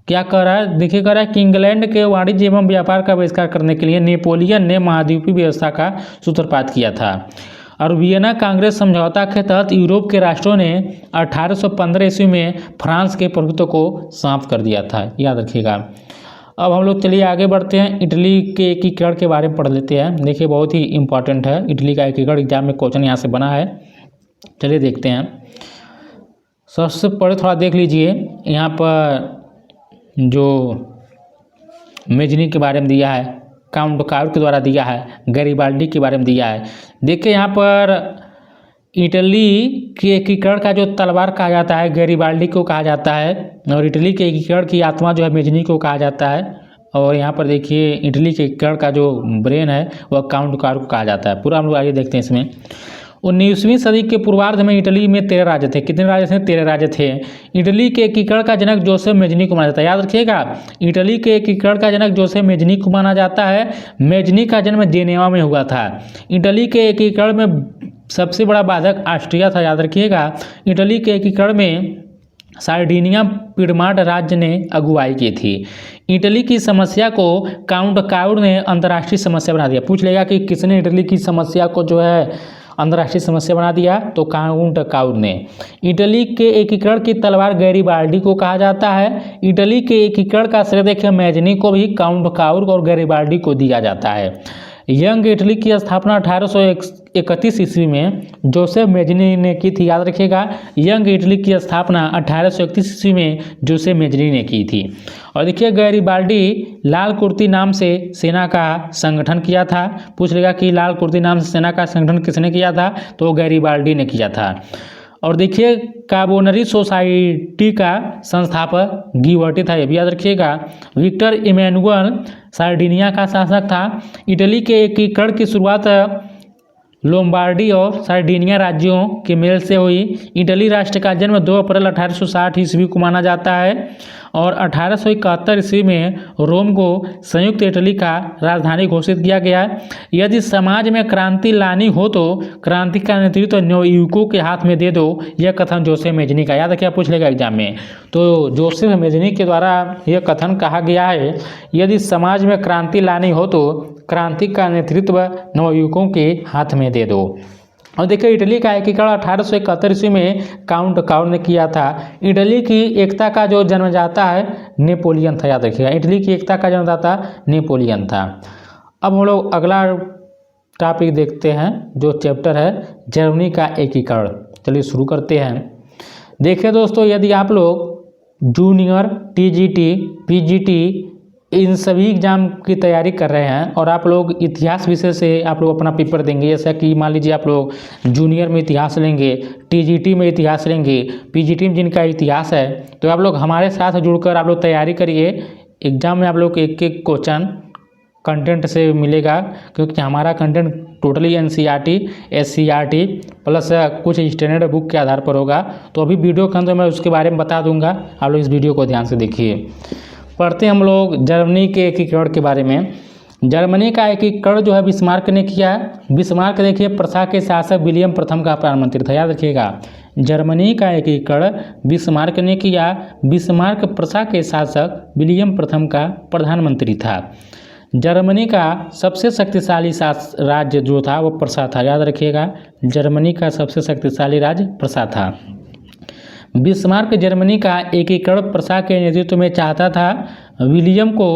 क्या कर रहा है? देखिए कर रहा है कि इंग्लैंड के वाणिज्य एवं व्यापार का बहिष्कार करने के लिए नेपोलियन ने महाद्वीपीय व्यवस्था का सूत्रपात किया था। और वियना कांग्रेस समझौता के तहत यूरोप के राष्ट्रों ने 1815 ईस्वी में फ्रांस के प्रभुत्व को समाप्त कर दिया था। याद रखिएगा। अब हम लोग चलिए आगे बढ़ते हैं, इटली के एकीकरण के बारे में पढ़ लेते हैं। देखिए बहुत ही इंपॉर्टेंट है, इटली का एकीकरण एग्जाम में क्वेश्चन यहाँ से बना है। चलिए देखते हैं। सबसे पहले थोड़ा देख लीजिए, यहाँ पर जो मेजनी के बारे में दिया है, काउंट कार के द्वारा दिया है, गैरिबाल्डी के बारे में दिया है। देखिए यहाँ पर इटली के एकीकरण का जो तलवार कहा जाता है गैरिबाल्डी को कहा जाता है, और इटली के एकीकरण की आत्मा जो है मेजनी को कहा जाता है। और यहाँ पर देखिए इटली के एकीकरण का जो ब्रेन है वह काउंट कार को कहा जाता है। पूरा हम लोग आगे देखते हैं इसमें। 19वीं सदी के पूर्वार्ध में इटली में 13 राज्य थे। कितने राज्य थे? 13 राज्य थे। इटली के एकीकरण का जनक जोसेफ मेजनी को माना जाता है। याद रखिएगा, इटली के एकीकरण का जनक जोसेफ मेजनी को माना जाता है। मेजनी का जन्म जेनेवा में हुआ था। इटली के एकीकरण में सबसे बड़ा बाधक ऑस्ट्रिया था। याद रखिएगा, इटली के एकीकरण में सार्डिनिया पिडमांट राज्य ने अगुवाई की थी। इटली की समस्या को काउंट काउर ने अंतर्राष्ट्रीय समस्या बना दिया। पूछ लेगा कि किसने इटली की समस्या को जो है अंतर्राष्ट्रीय समस्या बना दिया, तो काउंट काउर ने। इटली के एकीकरण की तलवार गैरिबाल्डी को कहा जाता है। इटली के एकीकरण का श्रेय देखिए मेजनी को भी काउंट काउर और गैरिबाल्डी को दिया जाता है। यंग इटली की स्थापना 1831 ईस्वी में जोसेफ मेजनी ने की थी। याद रखिएगा, यंग इटली की स्थापना 1831 ईस्वी में जोसेफ मेजनी ने की थी। और देखिए गैरिबाल्डी लाल कुर्ती नाम से सेना का संगठन किया था। पूछ लेगा कि लाल कुर्ती नाम से सेना का संगठन किसने किया था, तो गैरिबाल्डी ने किया था। और देखिए कार्बोनरी सोसाइटी का संस्थापक गिवर्टी था, ये भी याद रखिएगा। विक्टर इमैनुअल सार्डिनिया का शासक था। इटली के एकीकरण की शुरुआत लोम्बार्डी और सार्डिनिया राज्यों के मेल से हुई। इटली राष्ट्र का जन्म 2 अप्रैल 1860 ईस्वी को माना जाता है और 1871 ईस्वी में रोम को संयुक्त इटली का राजधानी घोषित किया गया। यदि समाज में क्रांति लानी हो तो क्रांति का नेतृत्व नवयुवकों के हाथ में दे दो, यह कथन जोसेफ मेजनी का। याद रखिए, पूछ लेगा एग्जाम में। तो जोसेफ मेजनी के द्वारा यह कथन कहा गया है, यदि समाज में क्रांति लानी हो तो क्रांति का नेतृत्व नवयुवकों के हाथ में दे दो। और देखिए इटली का एकीकरण 1871 ईस्वी में काउंट ने किया था। इटली की एकता का जो जन्मदाता है नेपोलियन था, याद रखिएगा, इटली की एकता का जन्मदाता नेपोलियन था। अब हम लोग अगला टॉपिक देखते हैं, जो चैप्टर है जर्मनी का एकीकरण। चलिए शुरू करते हैं। देखिए दोस्तों, यदि आप लोग जूनियर, टीजीटी, पीजीटी इन सभी एग्जाम की तैयारी कर रहे हैं और आप लोग इतिहास विषय से आप लोग अपना पेपर देंगे, जैसा कि मान लीजिए आप लोग जूनियर में इतिहास लेंगे, टीजीटी में इतिहास लेंगे, पीजीटी में जिनका इतिहास है, तो आप लोग हमारे साथ जुड़कर आप लोग तैयारी करिए। एग्जाम में आप लोग एक एक क्वेश्चन कंटेंट से मिलेगा, क्योंकि हमारा content totally NCERT, SCERT plus कुछ स्टैंडर्ड बुक के आधार पर होगा। तो अभी वीडियो के अंदर मैं उसके बारे में बता दूंगा, आप लोग इस वीडियो को ध्यान से देखिए। पढ़ते हैं हम लोग जर्मनी के एकीकरण के बारे में। जर्मनी का एकीकरण जो है बिस्मार्क ने किया। बिस्मार्क देखिए प्रसा के शासक विलियम प्रथम का प्रधानमंत्री था, याद रखिएगा। जर्मनी का एकीकरण बिस्मार्क ने किया। बिस्मार्क प्रसा के शासक विलियम प्रथम का प्रधानमंत्री था। जर्मनी का सबसे शक्तिशाली राज्य जो था वो प्रसा था, याद रखिएगा। जर्मनी का सबसे शक्तिशाली राज्य प्रसा था। बिस्मार्क जर्मनी का एकीकरण प्रसा के नेतृत्व में चाहता था। विलियम को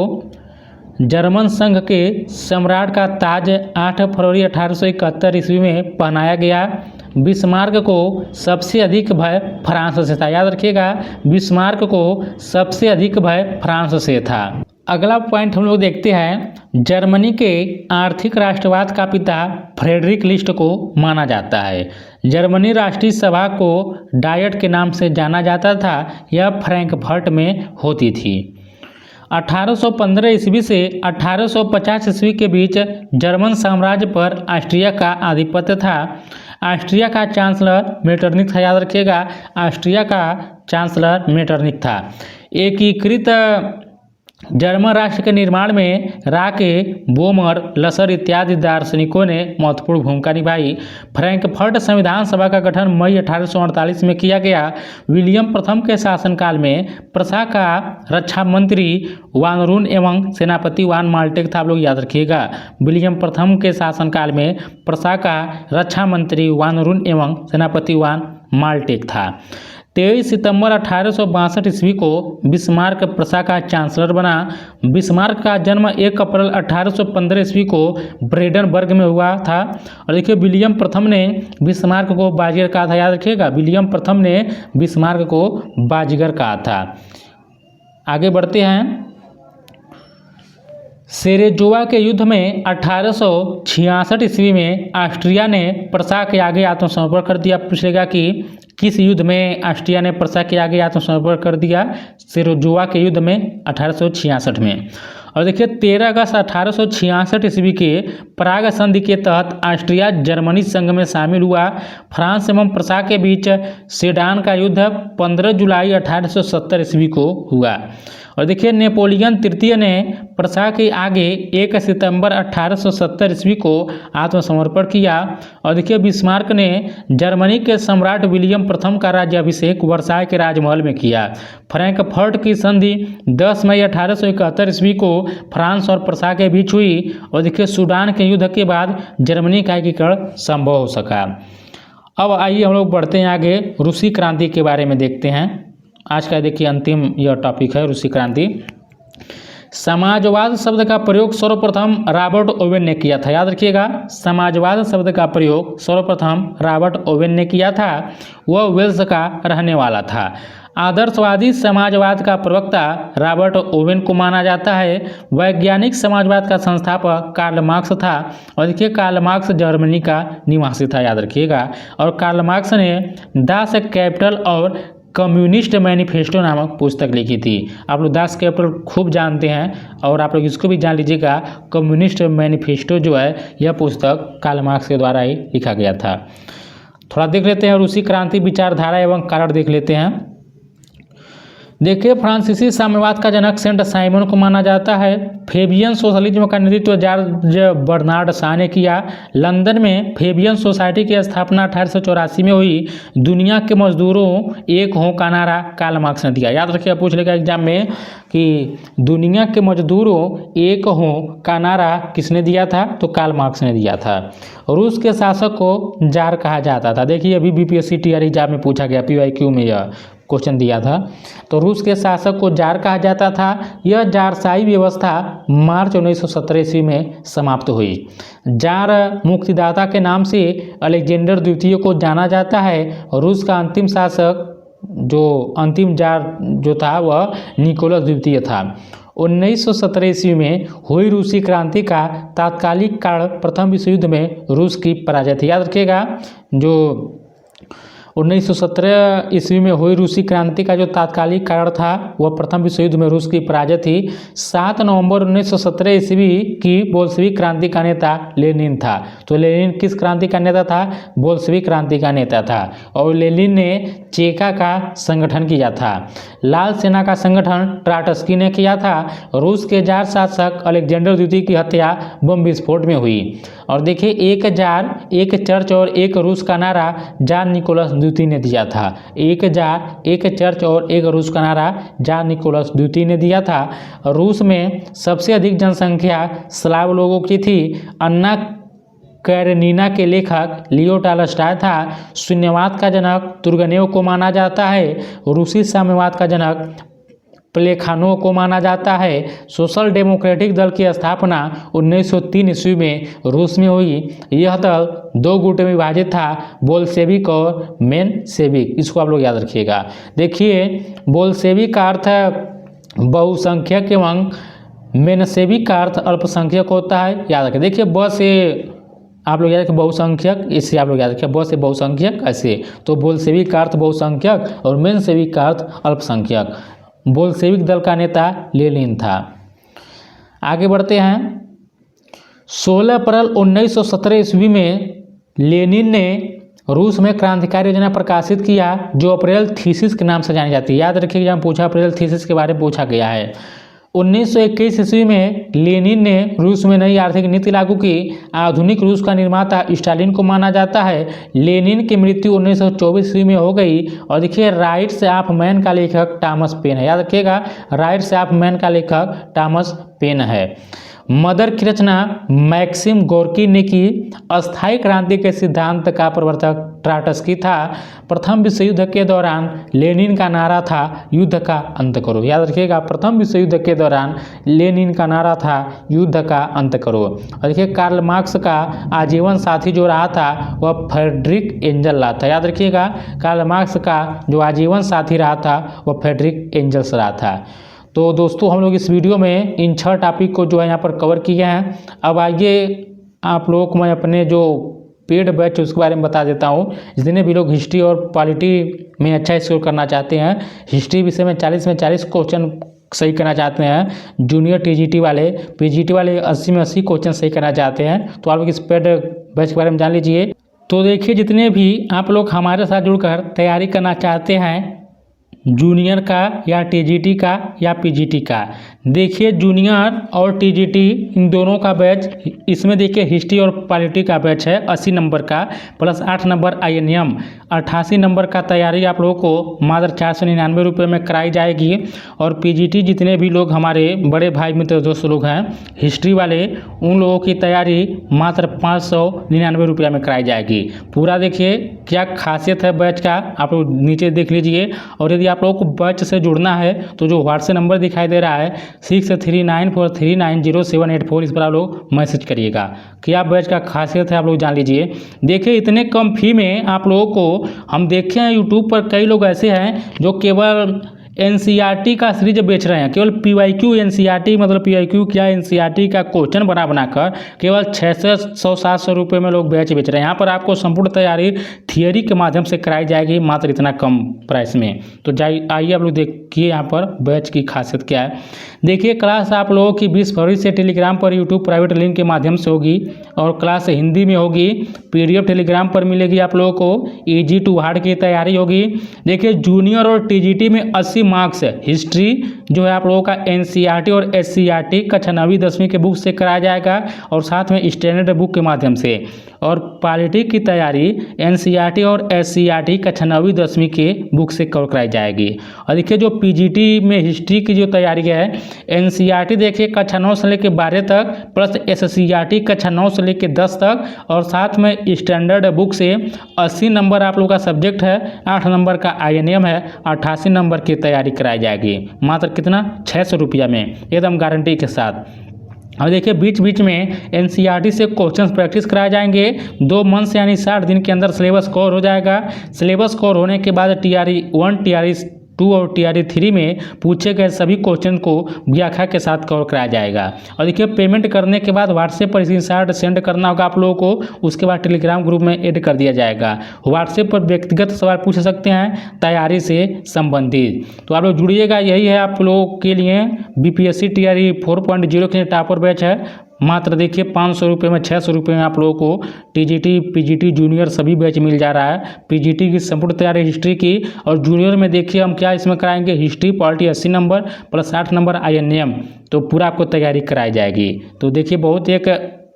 जर्मन संघ के सम्राट का ताज 8 फरवरी 1871 ईस्वी में पहनाया गया। बिस्मार्क को सबसे अधिक भय फ्रांस से था, याद रखिएगा। बिस्मार्क को सबसे अधिक भय फ्रांस से था। अगला पॉइंट हम लोग देखते हैं, जर्मनी के आर्थिक राष्ट्रवाद का पिता फ्रेडरिक लिस्ट को माना जाता है। जर्मनी राष्ट्रीय सभा को डायट के नाम से जाना जाता था। यह फ्रैंकफर्ट में होती थी। 1815 ईस्वी से 1850 ईस्वी के बीच जर्मन साम्राज्य पर ऑस्ट्रिया का आधिपत्य था। ऑस्ट्रिया का चांसलर मेटरनिख था, याद रखिएगा। ऑस्ट्रिया का चांसलर मेटरनिख था। एकीकृत जर्मन राष्ट्र के निर्माण में राके, बोमर, लसर इत्यादि दार्शनिकों ने महत्वपूर्ण भूमिका निभाई। फ्रैंकफर्ट संविधान सभा का गठन मई 1848 में किया गया। विलियम प्रथम के शासनकाल में प्रसा का रक्षा मंत्री वानरून एवं सेनापति वान माल्टेक था, आप लोग याद रखिएगा। विलियम प्रथम के शासनकाल में प्रसा का रक्षा मंत्री वानरून एवं सेनापति वान माल्टेक था। 23 सितंबर 1862 ईस्वी को बिस्मार्क प्रसा का चांसलर बना। बिस्मार्क का जन्म 1 अप्रैल 1815 ईस्वी को ब्रेडनबर्ग में हुआ था। और देखिए विलियम प्रथम ने बिस्मार्क को बाजीगर कहा था, याद रखिएगा। विलियम प्रथम ने बिस्मार्क को बाजीगर कहा था। आगे बढ़ते हैं। सेरेजोवा के युद्ध में 1866 ईस्वी में ऑस्ट्रिया ने प्रसा के आगे आत्मसमर्पण कर दिया। पूछेगा कि किस युद्ध में ऑस्ट्रिया ने प्रसा के आगे आत्मसमर्पण कर दिया? सेरेजोवा के युद्ध में 1866 में। और देखिए 13 अगस्त 1866 ईस्वी के प्राग संधि के तहत ऑस्ट्रिया जर्मनी संघ में शामिल हुआ। फ्रांस एवं प्रसा के बीच सेडान का युद्ध 15 जुलाई 1870 ईस्वी को हुआ। और देखिए नेपोलियन तृतीय ने प्रसा के आगे 1 सितंबर 1870 ईस्वी को आत्मसमर्पण किया। और देखिए बिस्मार्क ने जर्मनी के सम्राट विलियम प्रथम का राज्याभिषेक वर्साय के राजमहल में किया। फ्रैंकफर्ट की संधि 10 मई 1871 ईस्वी को फ्रांस और प्रसा के बीच हुई। और देखिए सूडान के युद्ध के बाद जर्मनी का एकीकरण संभव हो सका। अब आइए हम लोग बढ़ते हैं आगे, रूसी क्रांति के बारे में देखते हैं। आज का देखिए अंतिम यह टॉपिक है, रूसी क्रांति। समाजवाद शब्द का प्रयोग सर्वप्रथम रॉबर्ट ओवेन ने किया था, याद रखिएगा। समाजवाद शब्द का प्रयोग सर्वप्रथम रॉबर्ट ओवेन ने किया था। वह वेल्स का रहने वाला था। आदर्शवादी समाजवाद का प्रवक्ता रॉबर्ट ओवेन को माना जाता है। वैज्ञानिक समाजवाद का संस्थापक कार्ल मार्क्स था। और देखिए कार्ल मार्क्स जर्मनी का निवासी था, याद रखिएगा। और कार्ल मार्क्स ने दास कैपिटल और कम्युनिस्ट मैनिफेस्टो नामक पुस्तक लिखी थी। आप लोग दास कैपिटल खूब जानते हैं और आप लोग इसको भी जान लीजिएगा। कम्युनिस्ट मैनिफेस्टो जो है यह पुस्तक कार्ल मार्क्स के द्वारा ही लिखा गया था। थोड़ा देख लेते हैं रूसी क्रांति विचारधारा एवं कारण देख लेते हैं। देखिए फ्रांसीसी साम्यवाद का जनक सेंट साइमन को माना जाता है। फेबियन सोशलिज्म का नेतृत्व जॉर्ज बर्नार्ड शॉ ने किया। लंदन में फेबियन सोसाइटी की स्थापना 1884 में हुई। दुनिया के मजदूरों एक हों का नारा कार्ल मार्क्स ने दिया। याद रखिए, पूछ लेगा एग्जाम में कि दुनिया के मजदूरों एक हों का नारा किसने दिया था, तो कार्ल मार्क्स ने दिया था। रूस के शासक को जार कहा जाता था। देखिए अभी बीपीएससी टीआर एग्जाम में पूछा गया, पीवाईक्यू में यह क्वेश्चन दिया था। तो रूस के शासक को जार कहा जाता था। यह जारशाही व्यवस्था मार्च 1917 ईस्वी में समाप्त हुई। जार मुक्तिदाता के नाम से अलेक्जेंडर द्वितीय को जाना जाता है। रूस का अंतिम शासक अंतिम जार जो था वह निकोलस द्वितीय था। 1917 ईस्वी में हुई रूसी क्रांति का तात्कालिक कारण प्रथम विश्व युद्ध में रूस की पराजय थी। याद रखिएगा, जो 1917 ईस्वी में हुई रूसी क्रांति का जो तात्कालिक कारण था वह प्रथम विश्व युद्ध में रूस की पराजय थी। 7 नवंबर 1917 ईस्वी की बोल्शेविक क्रांति का नेता लेनिन था। तो लेनिन किस क्रांति का नेता था, बोल्शेविक क्रांति का नेता था। और लेनिन ने चेका का संगठन किया था। लाल सेना का संगठन ट्राटस्की ने किया था। रूस के जार शासक अलेक्जेंडर द्वितीय की हत्या बम विस्फोट में हुई। और देखिए, एक जार, एक चर्च और एक रूस का नारा जार निकोलस द्वितीय ने दिया था। एक जार, एक चर्च और एक रूस का नारा जार निकोलस द्वितीय ने दिया था। रूस में सबसे अधिक जनसंख्या स्लाव लोगों की थी। अन्ना कैरेनिना के लेखक लियो टॉलस्टॉय था। शून्यवाद का जनक तुर्गेनेव को माना जाता है। रूसी साम्यवाद का जनक प्लेखानोव को माना जाता है। सोशल डेमोक्रेटिक दल की स्थापना 1903 ईस्वी में रूस में हुई। यह दल 2 गुट में विभाजित था, बोल्शेविक और मेनशेविक। इसको आप लोग याद रखिएगा। देखिए, बोल्शेविक का अर्थ है बहुसंख्यक एवं मेनशेविक का अर्थ अल्पसंख्यक होता है। याद रखिए। देखिए, ब से आप लोग याद रखें बहुसंख्यक, इससे आप लोग याद रखें ब से बहुसंख्यक ऐसे। तो बोल्शेविक का अर्थ बहुसंख्यक और मेनशेविक का अर्थ अल्पसंख्यक। बोल्शेविक दल का नेता लेनिन था। आगे बढ़ते हैं। 16 अप्रैल 1917 ईस्वी में लेनिन ने रूस में क्रांतिकारी योजना प्रकाशित किया जो अप्रैल थीसिस के नाम से जानी जाती है। याद रखिएगा, जहाँ पूछा अप्रैल थीसिस के बारे में पूछा गया है। 1921 ईस्वी में लेनिन ने रूस में नई आर्थिक नीति लागू की। आधुनिक रूस का निर्माता स्टालिन को माना जाता है। लेनिन की मृत्यु 1924 ईस्वी में हो गई। और देखिए, राइट्स ऑफ मैन का लेखक टॉमस पेन है। याद रखिएगा, राइट्स ऑफ मैन का लेखक टॉमस पेन है। मदर की रचना मैक्सिम गोर्की ने की। अस्थायी क्रांति के सिद्धांत का प्रवर्तक ट्राटस्की था। प्रथम विश्व युद्ध के दौरान लेनिन का नारा था युद्ध का अंत करो। याद रखिएगा, प्रथम विश्व युद्ध के दौरान लेनिन का नारा था युद्ध का अंत करो। और देखिए, कार्ल मार्क्स का आजीवन साथी जो रहा था वह फ्रेडरिक एंजल रहा था। याद रखिएगा, कार्ल मार्क्स का जो आजीवन साथी रहा था वह फ्रेडरिक एंजल्स रहा था। तो दोस्तों, हम लोग इस वीडियो में इन 6 टॉपिक को जो है यहाँ पर कवर किए हैं। अब आइए आप लोगों को मैं अपने जो पेड बैच उसके बारे में बता देता हूँ। जितने भी लोग हिस्ट्री और पॉलिटी में अच्छा स्कोर करना चाहते हैं, हिस्ट्री विषय में 40 में 40 क्वेश्चन सही करना चाहते हैं, जूनियर टीजीटी वाले, पीजीटी वाले 80 में 80 क्वेश्चन सही करना चाहते हैं, तो आप लोग इस पेड बैच के बारे में जान लीजिए। तो देखिए, जितने भी आप लोग हमारे साथ जुड़कर तैयारी करना चाहते हैं जूनियर का या टीजीटी का या पीजीटी का, देखिए जूनियर और टीजीटी इन दोनों का बैच, इसमें देखिए हिस्ट्री और पॉलिटी का बैच है 80 नंबर का प्लस 8 नंबर आईएनएम, 88 नंबर का तैयारी आप लोगों को मात्र 499 रुपये में कराई जाएगी। और पीजीटी जितने भी लोग हमारे बड़े भाई मित्र दोस्त लोग हैं हिस्ट्री वाले, उन लोगों की तैयारी मात्र 599 रुपये में कराई जाएगी। पूरा देखिए क्या खासियत है बैच का, आप लोग नीचे देख लीजिए। और यदि आप लोगों को बैच से जुड़ना है तो जो व्हाट्सएप नंबर दिखाई दे रहा है 6394390784, इस पर आप लोग मैसेज करिएगा। क्या बैच का खासियत है आप लोग जान लीजिए। देखिए, इतने कम फी में आप लोगों को हम देखे हैं यूट्यूब पर कई लोग ऐसे हैं जो केवल एनसीईआरटी का सीरीज बेच रहे हैं, केवल पीवाईक्यू एनसीईआरटी, मतलब पीवाईक्यू क्या एनसीईआरटी का क्वेश्चन बनाकर केवल 600-700 रुपये में लोग बैच बेच रहे हैं। यहाँ पर आपको संपूर्ण तैयारी थियरी के माध्यम से कराई जाएगी मात्र इतना कम प्राइस में। तो आइए आप लोग देखिए यहाँ पर बैच की खासियत क्या है। देखिए, क्लास आप लोगों की 20 फरवरी से टेलीग्राम पर यूट्यूब प्राइवेट लिंक के माध्यम से होगी और क्लास हिंदी में होगी। पीडीएफ टेलीग्राम पर मिलेगी आप लोगों को। ईजी टू हार्ड की तैयारी होगी। देखिए, जूनियर और टीजीटी में 80 मार्क्स हिस्ट्री जो है आप लोगों का एनसीईआरटी और एससीईआरटी कक्षा 9वीं 10वीं के बुक से कराया जाएगा और साथ में स्टैंडर्ड बुक के माध्यम से। और पॉलिटी की तैयारी एनसीईआरटी और एससीईआरटी कक्षा 9वीं 10वीं के बुक से कवर कराई जाएगी। और देखिए जो पीजीटी में हिस्ट्री की जो तैयारी है, एनसीईआरटी देखिए कक्षा 9 से लेकर 12 तक प्लस एससीईआरटी कक्षा 9 से लेकर 10 तक और साथ में स्टैंडर्ड बुक से 80 नंबर आप लोग का सब्जेक्ट है, 8 नंबर का आईएनएम है, 88 नंबर की तैयारी कराई जाएगी। मात्र कितना 600 रुपया में एकदम गारंटी के साथ। अब देखिए बीच बीच में एनसीईआरटी से क्वेश्चंस प्रैक्टिस कराए जाएंगे 2 मंथ से यानी 60 दिन के अंदर सिलेबस कवर हो जाएगा। सिलेबस कवर होने के बाद टीआरई 1 टीआरई 2 और टीआरई 3 में पूछे गए सभी क्वेश्चन को व्याख्या के साथ कवर कराया जाएगा। और देखिए पेमेंट करने के बाद व्हाट्सएप पर स्क्रीनशॉट सेंड करना होगा आप लोगों को, उसके बाद टेलीग्राम ग्रुप में ऐड कर दिया जाएगा। व्हाट्सएप पर व्यक्तिगत सवाल पूछ सकते हैं तैयारी से संबंधित। तो आप लोग जुड़िएगा, यही है आप लोगों के लिए बीपीएससी टीआरई 4.0 के टॉपर बैच है। मात्र देखिए 500 रुपये में 600 रुपये में आप लोगों को टीजीटी पीजीटी जूनियर सभी बैच मिल जा रहा है। पीजीटी की संपूर्ण तैयारी हिस्ट्री की और जूनियर में देखिए हम क्या इसमें कराएंगे, history polity 80 number plus 60 number INM, तो पूरा आपको तैयारी कराई जाएगी। तो देखिए बहुत एक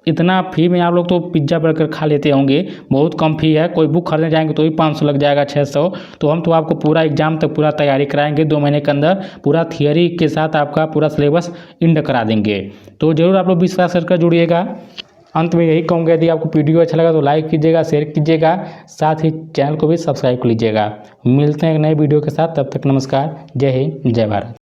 इतना फी में आप लोग तो पिज्ज़ा बर्गर खा लेते होंगे, बहुत कम फी है। कोई बुक खरीदने जाएंगे तो भी 500 लग जाएगा, 600। तो हम तो आपको पूरा एग्जाम तक पूरा तैयारी कराएंगे 2 महीने के अंदर, पूरा थियरी के साथ आपका पूरा सिलेबस इंड करा देंगे। तो ज़रूर आप लोग विश्वास करके जुड़िएगा। अंत में यही कहूँगा, यदि आपको वीडियो अच्छा लगा तो लाइक कीजिएगा, शेयर कीजिएगा, साथ ही चैनल को भी सब्सक्राइब कर लीजिएगा। मिलते हैं एक नए वीडियो के साथ, तब तक नमस्कार, जय हिंद, जय भारत।